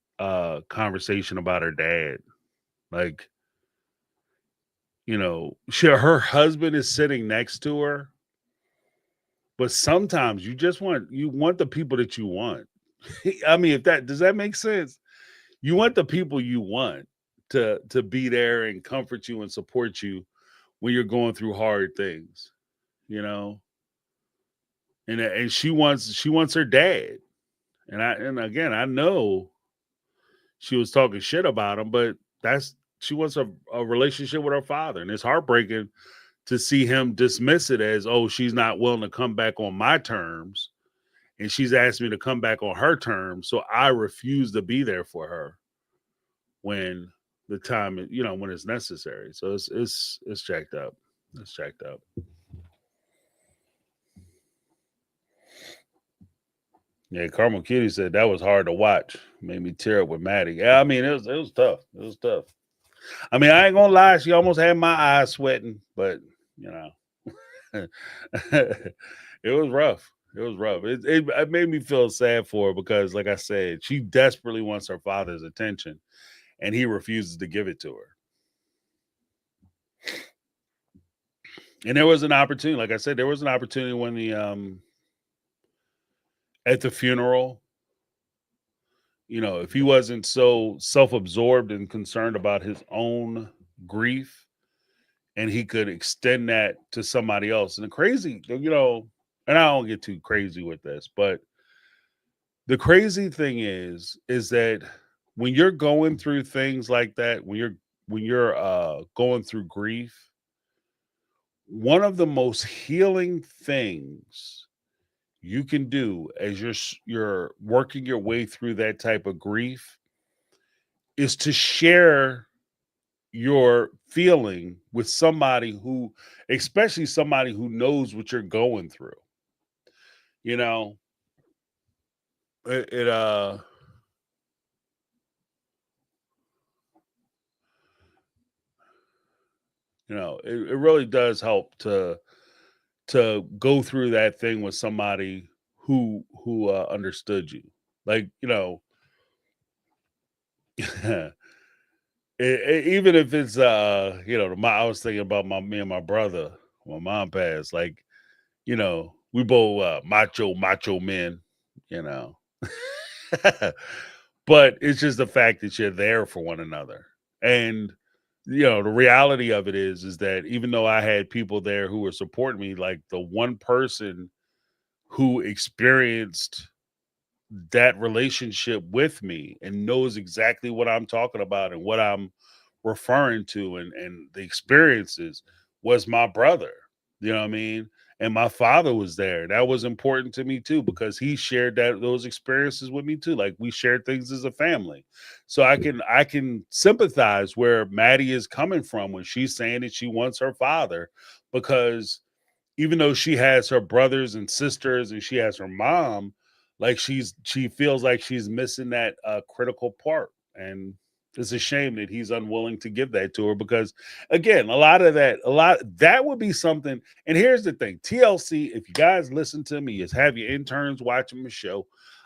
conversation about her dad. Like, her husband is sitting next to her, but sometimes you want the people that you want. I mean, does that make sense? You want the people you want to be there and comfort you and support you when you're going through hard things, And she wants her dad. And again, I know she was talking shit about him, but she wants a relationship with her father. And it's heartbreaking to see him dismiss it as, oh, she's not willing to come back on my terms. And she's asked me to come back on her terms. So I refuse to be there for her when the time, when it's necessary. So it's jacked up. It's jacked up. Yeah, Carmel Kitty said that was hard to watch. Made me tear up with Maddie. Yeah, I mean, it was tough. It was tough. I mean, I ain't gonna lie, she almost had my eyes sweating, but it was rough. It was rough. It made me feel sad for her because, like I said, she desperately wants her father's attention, and he refuses to give it to her. And there was an opportunity, like I said, there was an opportunity when at the funeral, if he wasn't so self-absorbed and concerned about his own grief, and he could extend that to somebody else. And the crazy, and I don't get too crazy with this, but the crazy thing is that when you're going through things like that, when you're going through grief, one of the most healing things you can do as you're working your way through that type of grief is to share your feeling with somebody who, especially somebody who knows what you're going through. It really does help to go through that thing with somebody who understood you. Like, even if it's I was thinking about me and my brother. My mom passed. Like, we both macho men, you know. But it's just the fact that you're there for one another. And the reality of it is that even though I had people there who were supporting me, like the one person who experienced that relationship with me and knows exactly what I'm talking about and what I'm referring to and the experiences was my brother. You know what I mean? And my father was there. That was important to me too because he shared those experiences with me too. Like we shared things as a family. So I can sympathize where Maddie is coming from when she's saying that she wants her father because even though she has her brothers and sisters and she has her mom, like she feels like she's missing that critical part. And it's a shame that he's unwilling to give that to her because again, that would be something. And here's the thing, TLC, if you guys listen to me, is have your interns watching the show.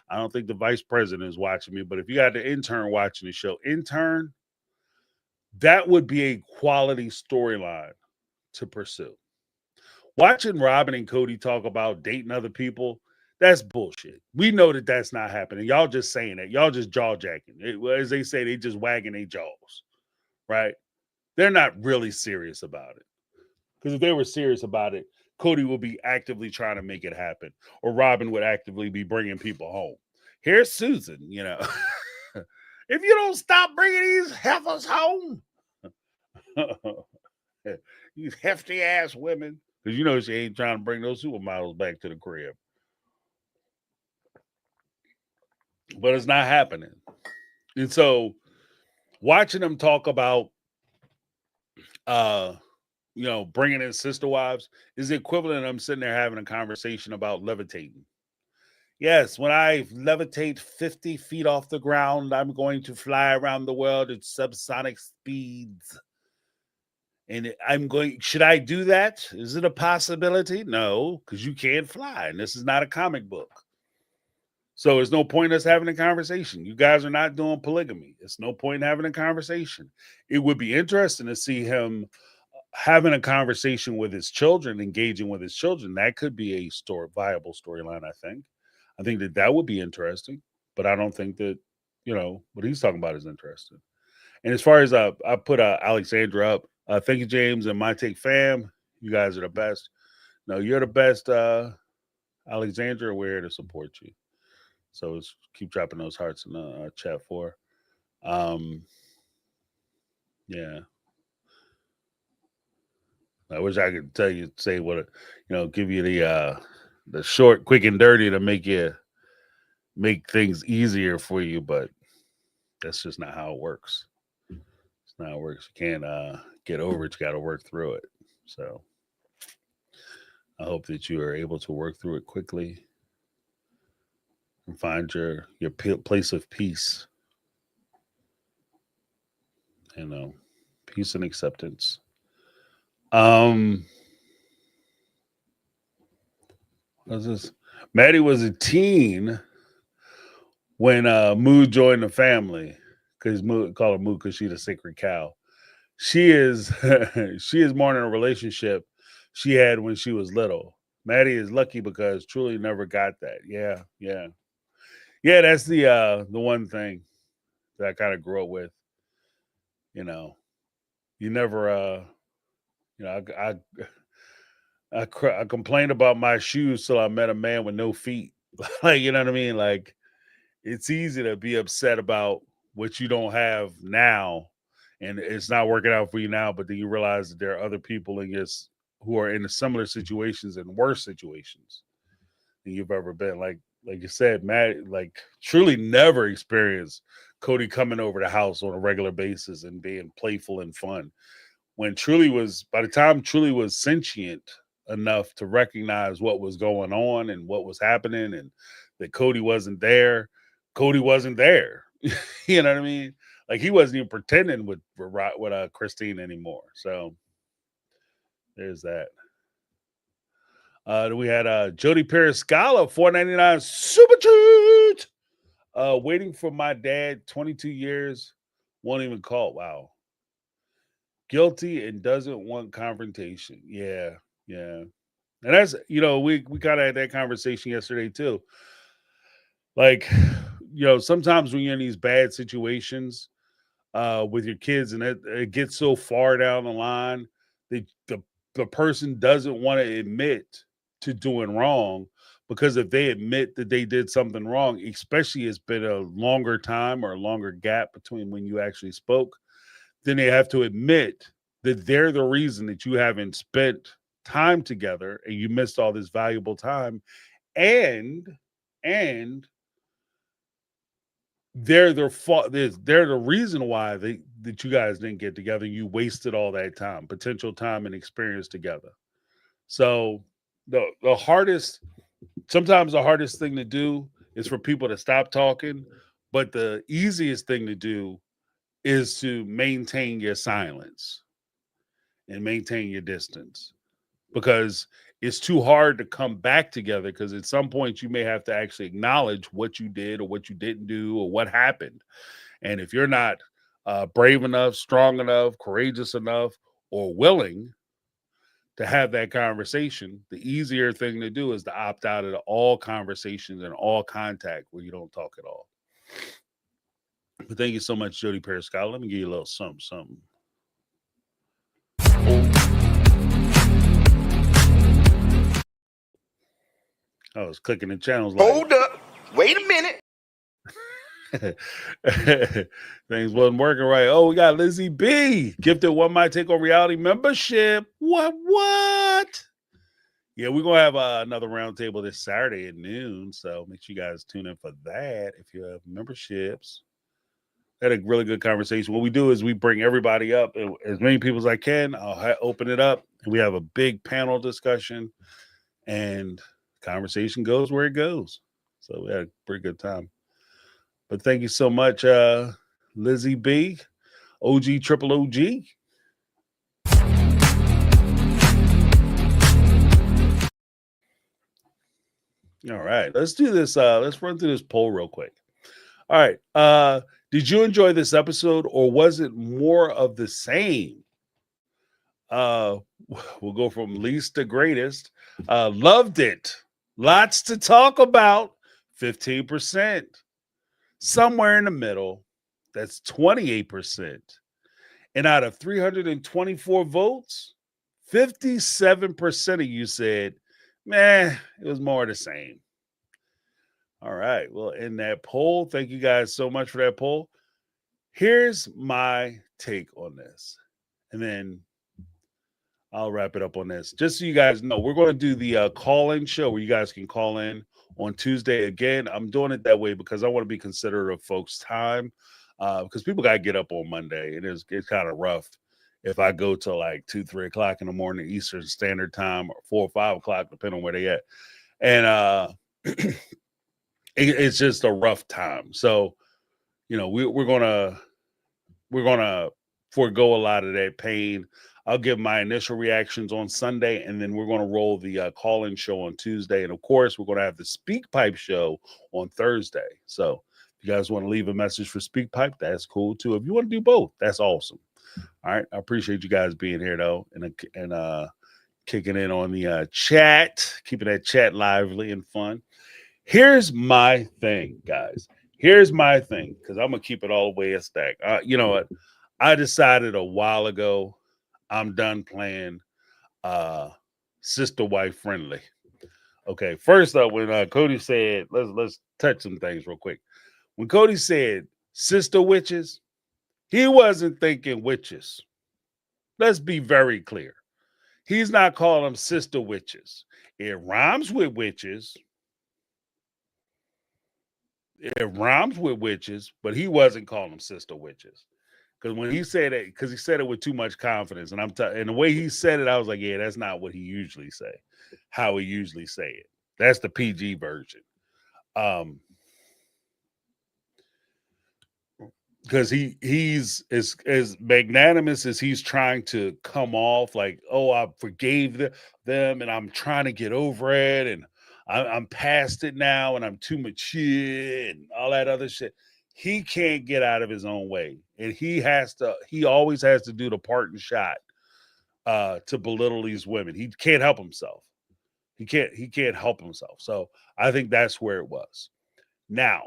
I don't think the vice president is watching me, but if you got the intern watching the show, intern, that would be a quality storyline to pursue. Watching Robin and Cody talk about dating other people, that's bullshit. We know that that's not happening. Y'all just saying that. Y'all just jaw jacking. As they say, they just wagging their jaws, right? They're not really serious about it. Because if they were serious about it, Cody would be actively trying to make it happen, or Robin would actively be bringing people home. Here's Susan, if you don't stop bringing these heifers home, these hefty ass women, because she ain't trying to bring those supermodels back to the crib. But it's not happening. And so watching them talk about bringing in sister wives is the equivalent of them sitting there having a conversation about levitating. Yes, when I levitate 50 feet off the ground, I'm going to fly around the world at subsonic speeds. And should I do that? Is it a possibility? No, because you can't fly. And this is not a comic book. So there's no point in us having a conversation. You guys are not doing polygamy. It's no point in having a conversation. It would be interesting to see him having a conversation with his children, engaging with his children. That could be a viable storyline, I think. I think that would be interesting. But I don't think that, what he's talking about is interesting. And as far as I put Alexandra up, thank you, James, and My Take Fam. You guys are the best. No, you're the best, Alexandra. We're here to support you. So keep dropping those hearts in the chat for. Yeah. I wish I could say what, give you the short, quick, and dirty to make things easier for you, but that's just not how it works. It's not how it works. You can't get over it. You got to work through it. So I hope that you are able to work through it quickly and find your place of peace. Peace and acceptance. What's this? Maddie was a teen when Moo joined the family, because call her Moo because she's a sacred cow. She is she is more in a relationship she had when she was little. Maddie is lucky because truly never got that. Yeah. That's the one thing that I kind of grew up with. You never I complained about my shoes till I met a man with no feet. Like, you know what I mean? Like, it's easy to be upset about what you don't have now and it's not working out for you now, but then you realize that there are other people who are in similar situations and worse situations than you've ever been. Like you said, Matt, like truly never experienced Cody coming over the house on a regular basis and being playful and fun. By the time Truly was sentient enough to recognize what was going on and what was happening and that Cody wasn't there. You know what I mean? Like he wasn't even pretending with Christine anymore. So There's that. We had Jody Periscala, $4.99 super cheat. Waiting for my dad, 22 years, won't even call. Wow. Guilty and doesn't want confrontation. Yeah. And that's, we kind of had that conversation yesterday too. Like, sometimes when you're in these bad situations with your kids and it gets so far down the line, the person doesn't want to admit to doing wrong, because if they admit that they did something wrong, especially it's been a longer time or a longer gap between when you actually spoke, then they have to admit that they're the reason that you haven't spent time together and you missed all this valuable time, and they're their fault. They're the reason why that you guys didn't get together. You wasted all that time, potential time and experience together. So sometimes the hardest thing to do is for people to stop talking, but the easiest thing to do is to maintain your silence and maintain your distance, because it's too hard to come back together, because at some point you may have to actually acknowledge what you did or what you didn't do or what happened. And if you're not brave enough, strong enough, courageous enough, or willing to have that conversation, the easier thing to do is to opt out of all conversations and all contact where you don't talk at all. But thank you so much, Jody Periscott. Let me give you a little something. I was clicking the channels. Hold up. Wait a minute. Things wasn't working right. Oh, we got Lizzie B. Gifted One Might Take on Reality membership. What? Yeah, we're going to have another roundtable this Saturday at noon. So make sure you guys tune in for that if you have memberships. Had a really good conversation. What we do is we bring everybody up, as many people as I can. I'll open it up, and we have a big panel discussion, and conversation goes where it goes. So we had a pretty good time. But thank you so much, Lizzie B, OG Triple OG. All right, let's do this. Let's run through this poll real quick. All right. Did you enjoy this episode, or was it more of the same? We'll go from least to greatest. Loved it. Lots to talk about. 15%. Somewhere in the middle, that's 28%. And out of 324 votes, 57% of you said, it was more of the same. All right. Well, in that poll, thank you guys so much for that poll. Here's my take on this, and then I'll wrap it up on this. Just so you guys know, we're going to do the call-in show where you guys can call in on Tuesday. Again, I'm doing it that way because I want to be considerate of folks' time, because people got to get up on Monday, and it's kind of rough if I go to like 2, 3 o'clock in the morning Eastern Standard Time, or 4 or 5 o'clock, depending on where they at. And it's just a rough time. So, we're gonna forego a lot of that pain. I'll give my initial reactions on Sunday, and then we're going to roll the call-in show on Tuesday. And, of course, we're going to have the Speak Pipe show on Thursday. So if you guys want to leave a message for Speak Pipe, that's cool, too. If you want to do both, that's awesome. All right. I appreciate you guys being here, though, and kicking in on the chat, keeping that chat lively and fun. Here's my thing, guys. Here's my thing, because I'm going to keep it all the way a stack. You know what? I decided a while ago I'm done playing sister wife friendly. Okay, first up, when Cody said, let's touch some things real quick. When Cody said sister witches, he wasn't thinking witches. Let's be very clear. He's not calling them sister witches. It rhymes with witches. But he wasn't calling them sister witches. Because when he said it, because he said it with too much confidence, and and the way he said it, I was like, yeah, that's not what he usually say. How he usually say it. That's the PG version. because he's as magnanimous as he's trying to come off, like, oh, I forgave them and I'm trying to get over it, and I'm past it now and I'm too mature and all that other shit. He can't get out of his own way, and he always has to do the parting shot to belittle these women. He can't help himself. He can't help himself. So I think that's where it was. Now,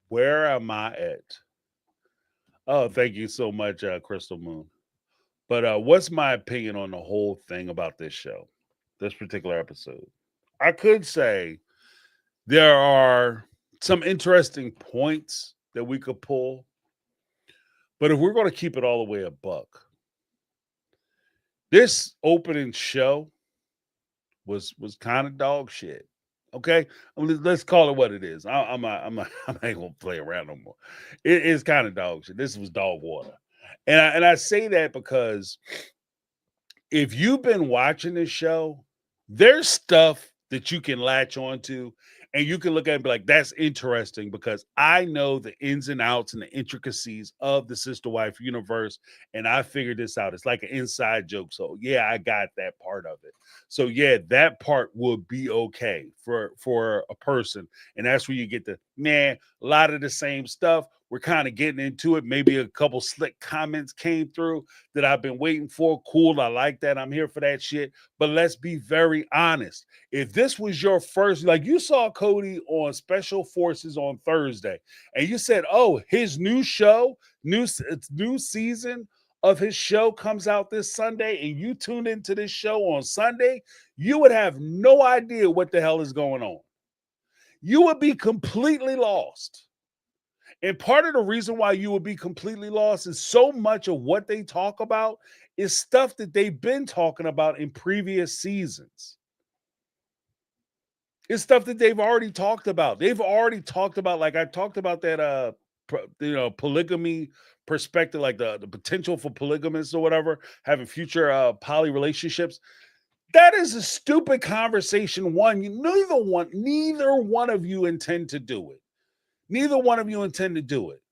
where am I at? Oh, thank you so much, Crystal Moon. But what's my opinion on the whole thing about this show, this particular episode? I could say there are some interesting points that we could pull, but if we're going to keep it all the way a buck, this opening show was kind of dog shit. Okay, let's call it what it is. I ain't gonna play around no more. It is kind of dog shit. This was dog water, and I say that because if you've been watching this show, there's stuff that you can latch onto and you can look at it and be like, that's interesting because I know the ins and outs and the intricacies of the sister wife universe, and I figured this out. It's like an inside joke. So yeah, I got that part of it. So yeah, that part would be okay for a person. And that's where you get the man, a lot of the same stuff. We're kind of getting into it. Maybe a couple slick comments came through that I've been waiting for. Cool. I like that. I'm here for that shit. But let's be very honest. If this was your first, like you saw Cody on Special Forces on Thursday, and you said, oh, his new show, new season of his show comes out this Sunday, and you tuned into this show on Sunday, you would have no idea what the hell is going on. You would be completely lost. And part of the reason why you would be completely lost is so much of what they talk about is stuff that they've been talking about in previous seasons. It's stuff that they've already talked about. They've already talked about, like I talked about that polygamy perspective, like the potential for polygamists or whatever, having future poly relationships. That is a stupid conversation. Neither one of you intend to do it. Neither one of you intend to do it.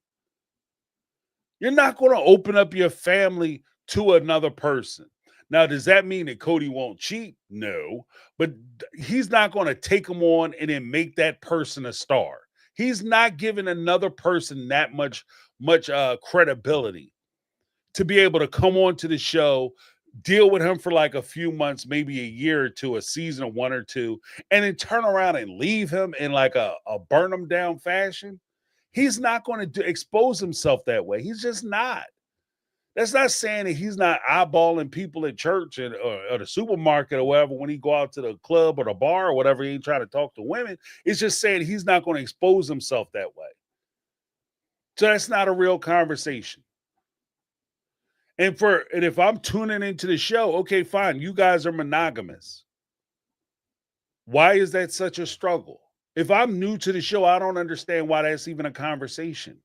You're not going to open up your family to another person. Now, does that mean that Cody won't cheat? No, but he's not going to take them on and then make that person a star. He's not giving another person that much credibility to be able to come on to the show, deal with him for like a few months, maybe a year or two, a season of one or two, and then turn around and leave him in like a burn him down fashion. He's not going to expose himself that way. He's just not. That's not saying that he's not eyeballing people at church or the supermarket or whatever when he go out to the club or the bar or whatever. He ain't trying to talk to women. It's just saying he's not going to expose himself that way. So that's not a real conversation. And if I'm tuning into the show, okay, fine. You guys are monogamous. Why is that such a struggle? If I'm new to the show, I don't understand why that's even a conversation.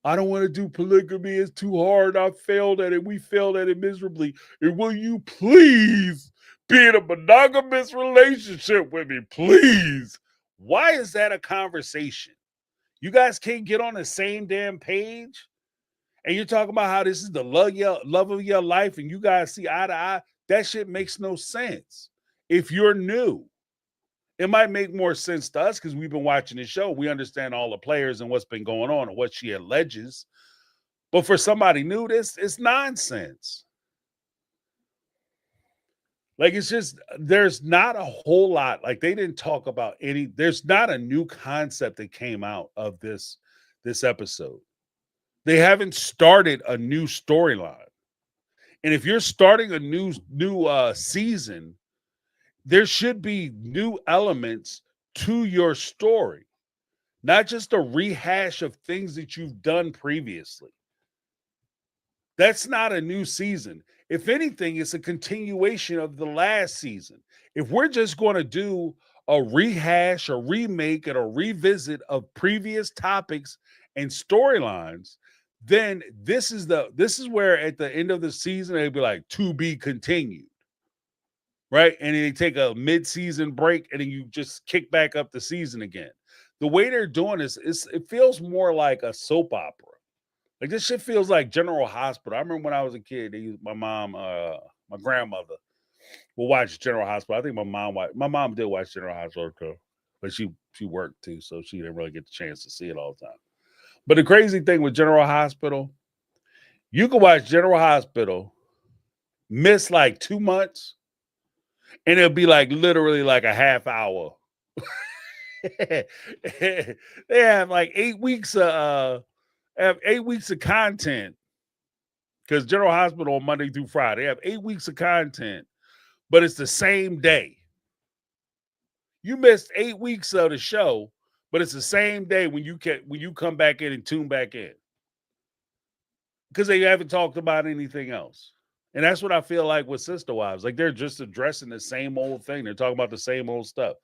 I don't want to do polygamy. It's too hard. I failed at it. We failed at it miserably. And will you please be in a monogamous relationship with me, please? Why is that a conversation? You guys can't get on the same damn page? And you're talking about how this is the love of your life and you guys see eye to eye? That shit makes no sense. If you're new, it might make more sense to us because we've been watching the show. We understand all the players and what's been going on and what she alleges. But for somebody new, it's nonsense. Like, it's just, there's not a whole lot. Like, they didn't talk about there's not a new concept that came out of this episode. They haven't started a new storyline. And if you're starting a new season, there should be new elements to your story, not just a rehash of things that you've done previously. That's not a new season. If anything, it's a continuation of the last season. If we're just going to do a rehash, a remake, and a revisit of previous topics and storylines, then this is where at the end of the season, they'd be like, to be continued. Right? And then they take a mid-season break and then you just kick back up the season again. the way they're doing this, it feels more like a soap opera. Like this shit feels like General Hospital. I remember when I was a kid, my mom, my grandmother would watch General Hospital. I think my mom did watch General Hospital too, but she worked too, so she didn't really get the chance to see it all the time. But the crazy thing with General Hospital, you could watch General Hospital, miss like 2 months, and it'll be like literally like a half hour. They have like 8 weeks of content because General Hospital on Monday through Friday. They have 8 weeks of content, but it's the same day. You missed 8 weeks of the show, but it's the same day when you come back in and tune back in because they haven't talked about anything else. And that's what I feel like with Sister Wives. Like they're just addressing the same old thing. They're talking about the same old stuff.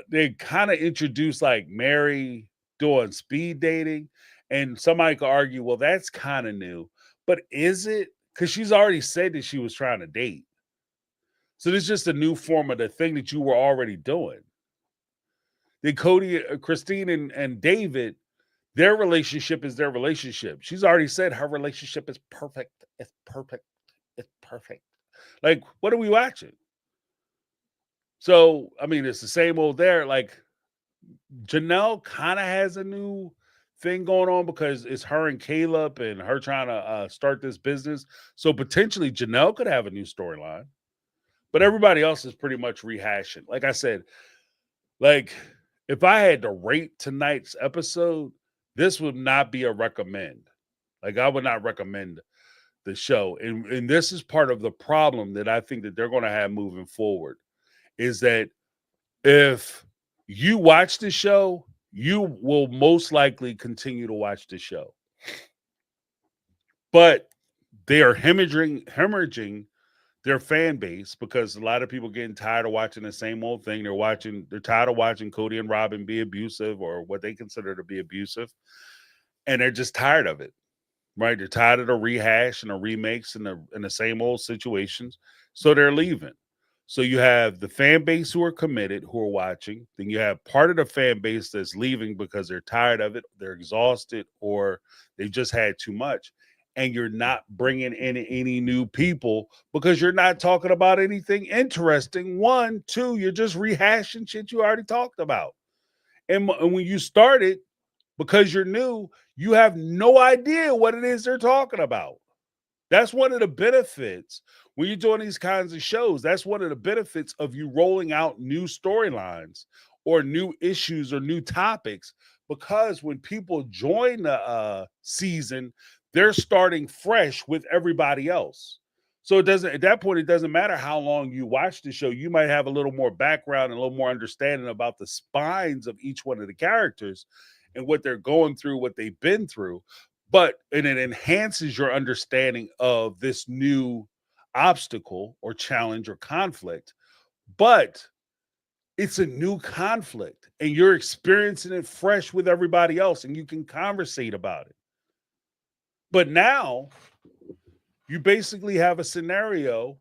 They kind of introduced like Mary doing speed dating, and somebody could argue, well, that's kind of new, but is it? Because she's already said that she was trying to date. So this is just a new form of the thing that you were already doing. Then Cody, Christine, and David, their relationship is their relationship. She's already said her relationship is perfect. It's perfect. It's perfect. Like, what are we watching? So, I mean, it's the same old there. Like, Janelle kind of has a new thing going on because it's her and Caleb and her trying to start this business. So, potentially, Janelle could have a new storyline. But everybody else is pretty much rehashing. Like I said, like, if I had to rate tonight's episode, this would not be a recommend. Like, I would not recommend the show. And this is part of the problem that I think that they're going to have moving forward is that if you watch the show, you will most likely continue to watch the show. But they are hemorrhaging their fan base because a lot of people getting tired of watching the same old thing. They're tired of watching Cody and Robin be abusive or what they consider to be abusive. And they're just tired of it. Right? They're tired of the rehash and the remakes and the same old situations. So they're leaving. So you have the fan base who are committed, who are watching. Then you have part of the fan base that's leaving because they're tired of it, they're exhausted, or they've just had too much. And you're not bringing in any new people because you're not talking about anything interesting. One, two, you're just rehashing shit you already talked about. And when you started, because you're new, you have no idea what it is they're talking about. That's one of the benefits when you're doing these kinds of shows. That's one of the benefits of you rolling out new storylines or new issues or new topics, because when people join the season, they're starting fresh with everybody else. So it doesn't, at that point, it doesn't matter how long you watch the show. You might have a little more background and a little more understanding about the spines of each one of the characters and what they're going through, what they've been through. And it enhances your understanding of this new obstacle or challenge or conflict. But it's a new conflict and you're experiencing it fresh with everybody else and you can conversate about it. But now you basically have a scenario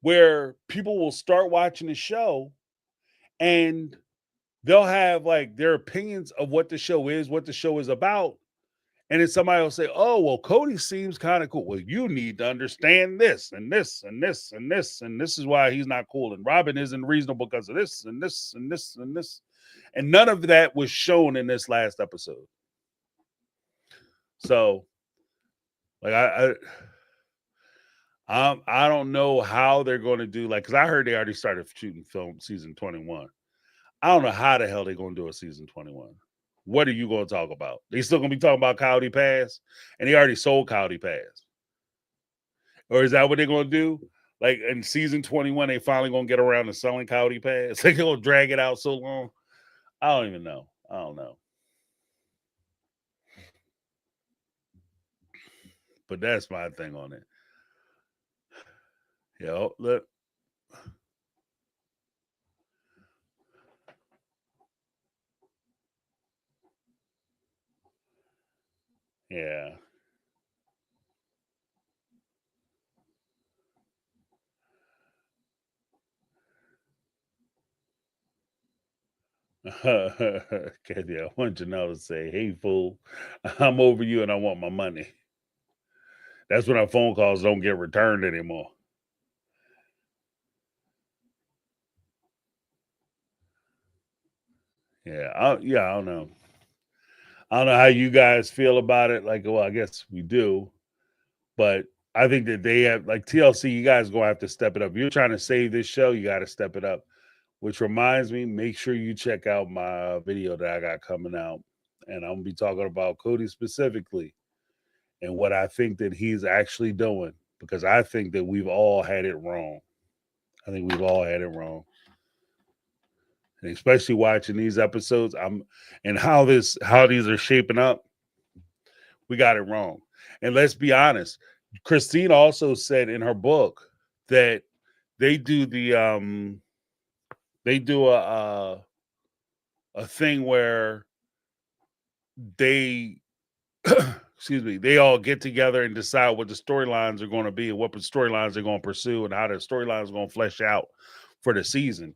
where people will start watching the show and they'll have like their opinions of what the show is, what the show is about. And then somebody will say, oh, well, Cody seems kind of cool. Well, you need to understand this and this and this and this. And this is why he's not cool. And Robin isn't reasonable because of this and this and this and this. And none of that was shown in this last episode. So, like, I don't know how they're going to do, like, because I heard they already started shooting film season 21. I don't know how the hell they're going to do a season 21. What are you going to talk about? They still going to be talking about Coyote Pass? And they already sold Coyote Pass. Or is that what they're going to do? Like in season 21, they finally going to get around to selling Coyote Pass? They're going to drag it out so long? I don't even know. I don't know. But that's my thing on it. Yo, look. Yeah. Kathy, I want Janelle to say, "Hey, fool, I'm over you and I want my money." That's when our phone calls don't get returned anymore. Yeah, I don't know. I don't know how you guys feel about it. Like, well, I guess we do, but I think that they have, like, TLC. You guys gonna have to step it up. If you're trying to save this show, you got to step it up. Which reminds me, make sure you check out my video that I got coming out, and I'm gonna be talking about Cody specifically and what I think that he's actually doing, because I think that we've all had it wrong. I think we've all had it wrong. And especially watching these episodes, and how these are shaping up, we got it wrong. And let's be honest, Christine also said in her book that they do a thing where they excuse me, they all get together and decide what the storylines are going to be and what storylines they're going to pursue and how the storylines are going to flesh out for the season.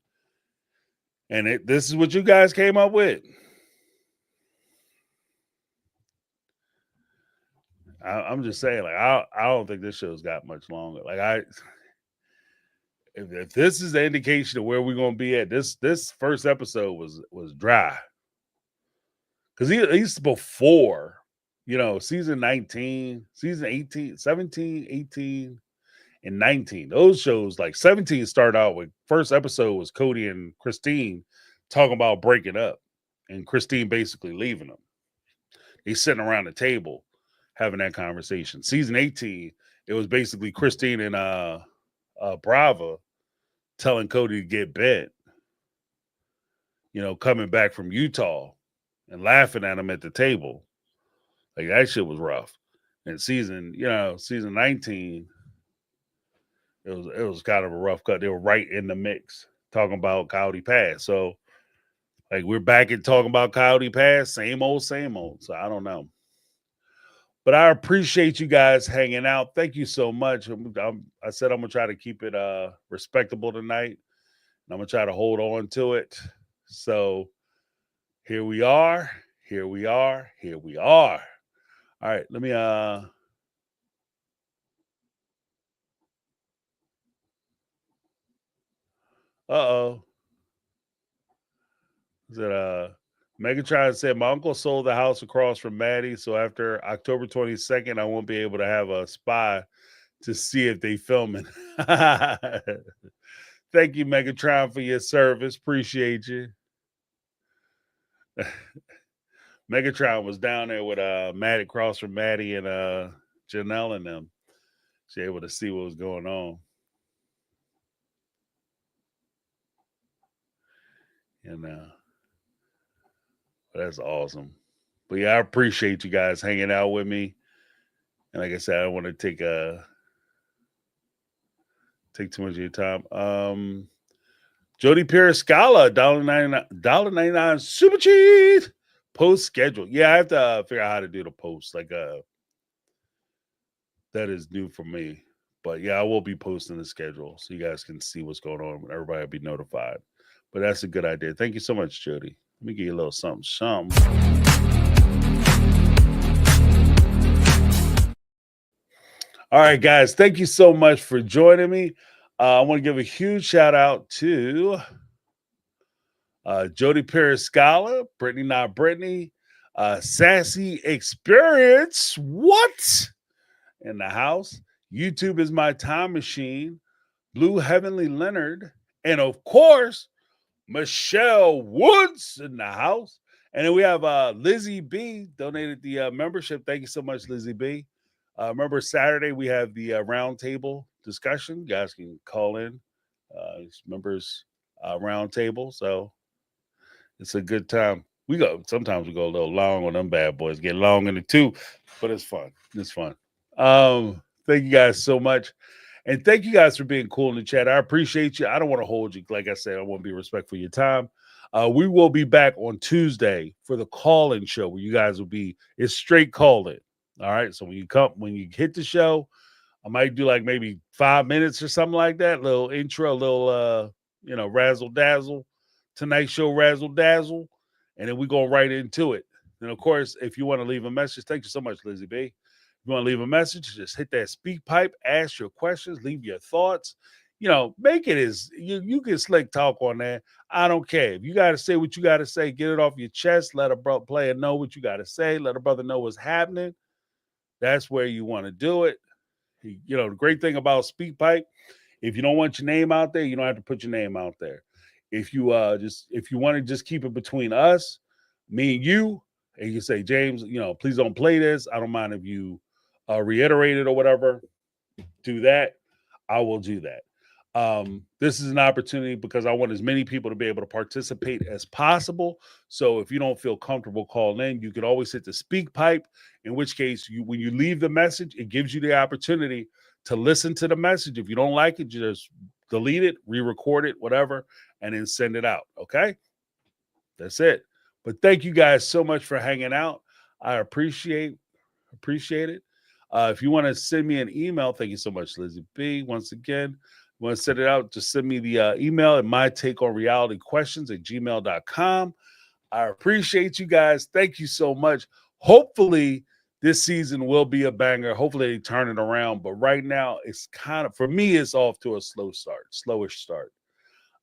And this is what you guys came up with. I'm just saying, like, I don't think this show's got much longer. Like, if this is the indication of where we're gonna be at, this first episode was dry. Because he's before, season 19, season 18, 17, 18, and 19. Those shows, like 17 started out with, first episode was Cody and Christine talking about breaking up and Christine basically leaving them. They sitting around the table having that conversation. Season 18, it was basically Christine and Brava telling Cody to get bent, coming back from Utah and laughing at him at the table. Like, that shit was rough. And season 19, it was kind of a rough cut. They were right in the mix talking about Coyote Pass. So, like, we're back at talking about Coyote Pass, same old, same old. So I don't know. But I appreciate you guys hanging out. Thank you so much. I said I'm gonna try to keep it respectable tonight, and I'm gonna try to hold on to it. So here we are. Here we are. Here we are. All right, let me uh-oh. Is it Megatron said my uncle sold the house across from Maddie, so after October 22nd, I won't be able to have a spy to see if they filming. Thank you, Megatron, for your service. Appreciate you. Megatron was down there with Maddie, across from Maddie and Janelle and them. She able to see what was going on. And that's awesome. But yeah, I appreciate you guys hanging out with me. And like I said, I don't want to take too much of your time. Jody Periscala, $1.99 super cheat post schedule. Yeah, I have to figure out how to do the post. Like that is new for me. But yeah, I will be posting the schedule so you guys can see what's going on. Everybody will be notified. But that's a good idea. Thank you so much, Jody. Let me give you a little something. All right, guys. Thank you so much for joining me. I want to give a huge shout out to Jody Periscala, Brittany Not Brittany, Sassy Experience. What? In the house. YouTube is my time machine. Blue Heavenly Leonard. And of course, Michelle Woods in the house. And then we have Lizzie B donated the membership. Thank you so much, Lizzie B. Remember, Saturday we have the roundtable discussion. You guys can call in. Members roundtable. So it's a good time. Sometimes we go a little long on them bad boys. Get long in the tooth, but it's fun. It's fun. Thank you guys so much. And thank you guys for being cool in the chat. I appreciate you. I don't want to hold you. Like I said, I want to be respectful of your time. We will be back on Tuesday for the call-in show where you guys will be, it's straight call-in. All right. So when you hit the show, I might do like maybe 5 minutes or something like that. Little intro, little razzle dazzle. tonight's show, Razzle Dazzle, and then we go right into it. And of course, if you want to leave a message, thank you so much, Lizzie B. If you want to leave a message, just hit that speak pipe, ask your questions, leave your thoughts. Make it as you can slick talk on that. I don't care. If you got to say what you got to say, get it off your chest. Let a player know what you got to say. Let a brother know what's happening. That's where you want to do it. The great thing about speak pipe, if you don't want your name out there, you don't have to put your name out there. If you want to just keep it between us, me and you, and you say, James, please don't play this. I don't mind if you reiterate it or whatever. Do that. I will do that. This is an opportunity because I want as many people to be able to participate as possible. So if you don't feel comfortable calling in, you can always hit the speak pipe, in which case when you leave the message, it gives you the opportunity to listen to the message. If you don't like it, just delete it, re-record it, whatever, and then send it out. Okay. That's it. But thank you guys so much for hanging out. I appreciate it. If you want to send me an email, thank you so much, Lizzie B. Once again, you want to send it out, just send me the email at mytakeonrealityquestions@gmail.com. I appreciate you guys. Thank you so much. Hopefully, this season will be a banger. Hopefully, they turn it around. But right now, it's for me, it's off to a slowish start.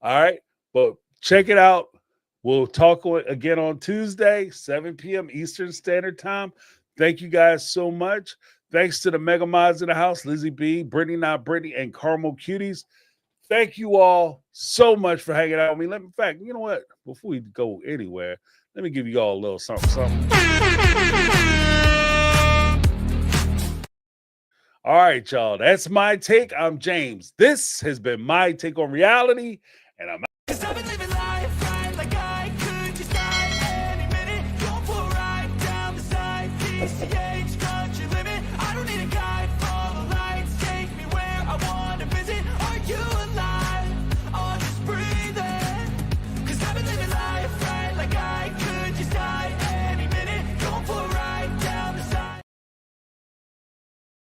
All right. But check it out. We'll talk again on Tuesday, 7 p.m. Eastern Standard Time. Thank you guys so much. Thanks to the mega mods in the house, Lizzie B, Brittany Not Brittany, and Carmel Cuties. Thank you all so much for hanging out with me. In fact, you know what? Before we go anywhere, let me give you all a little something. All right, y'all. That's my take. I'm James. This has been My Take on Reality, and I'm out. 'Cause I've been living life right like I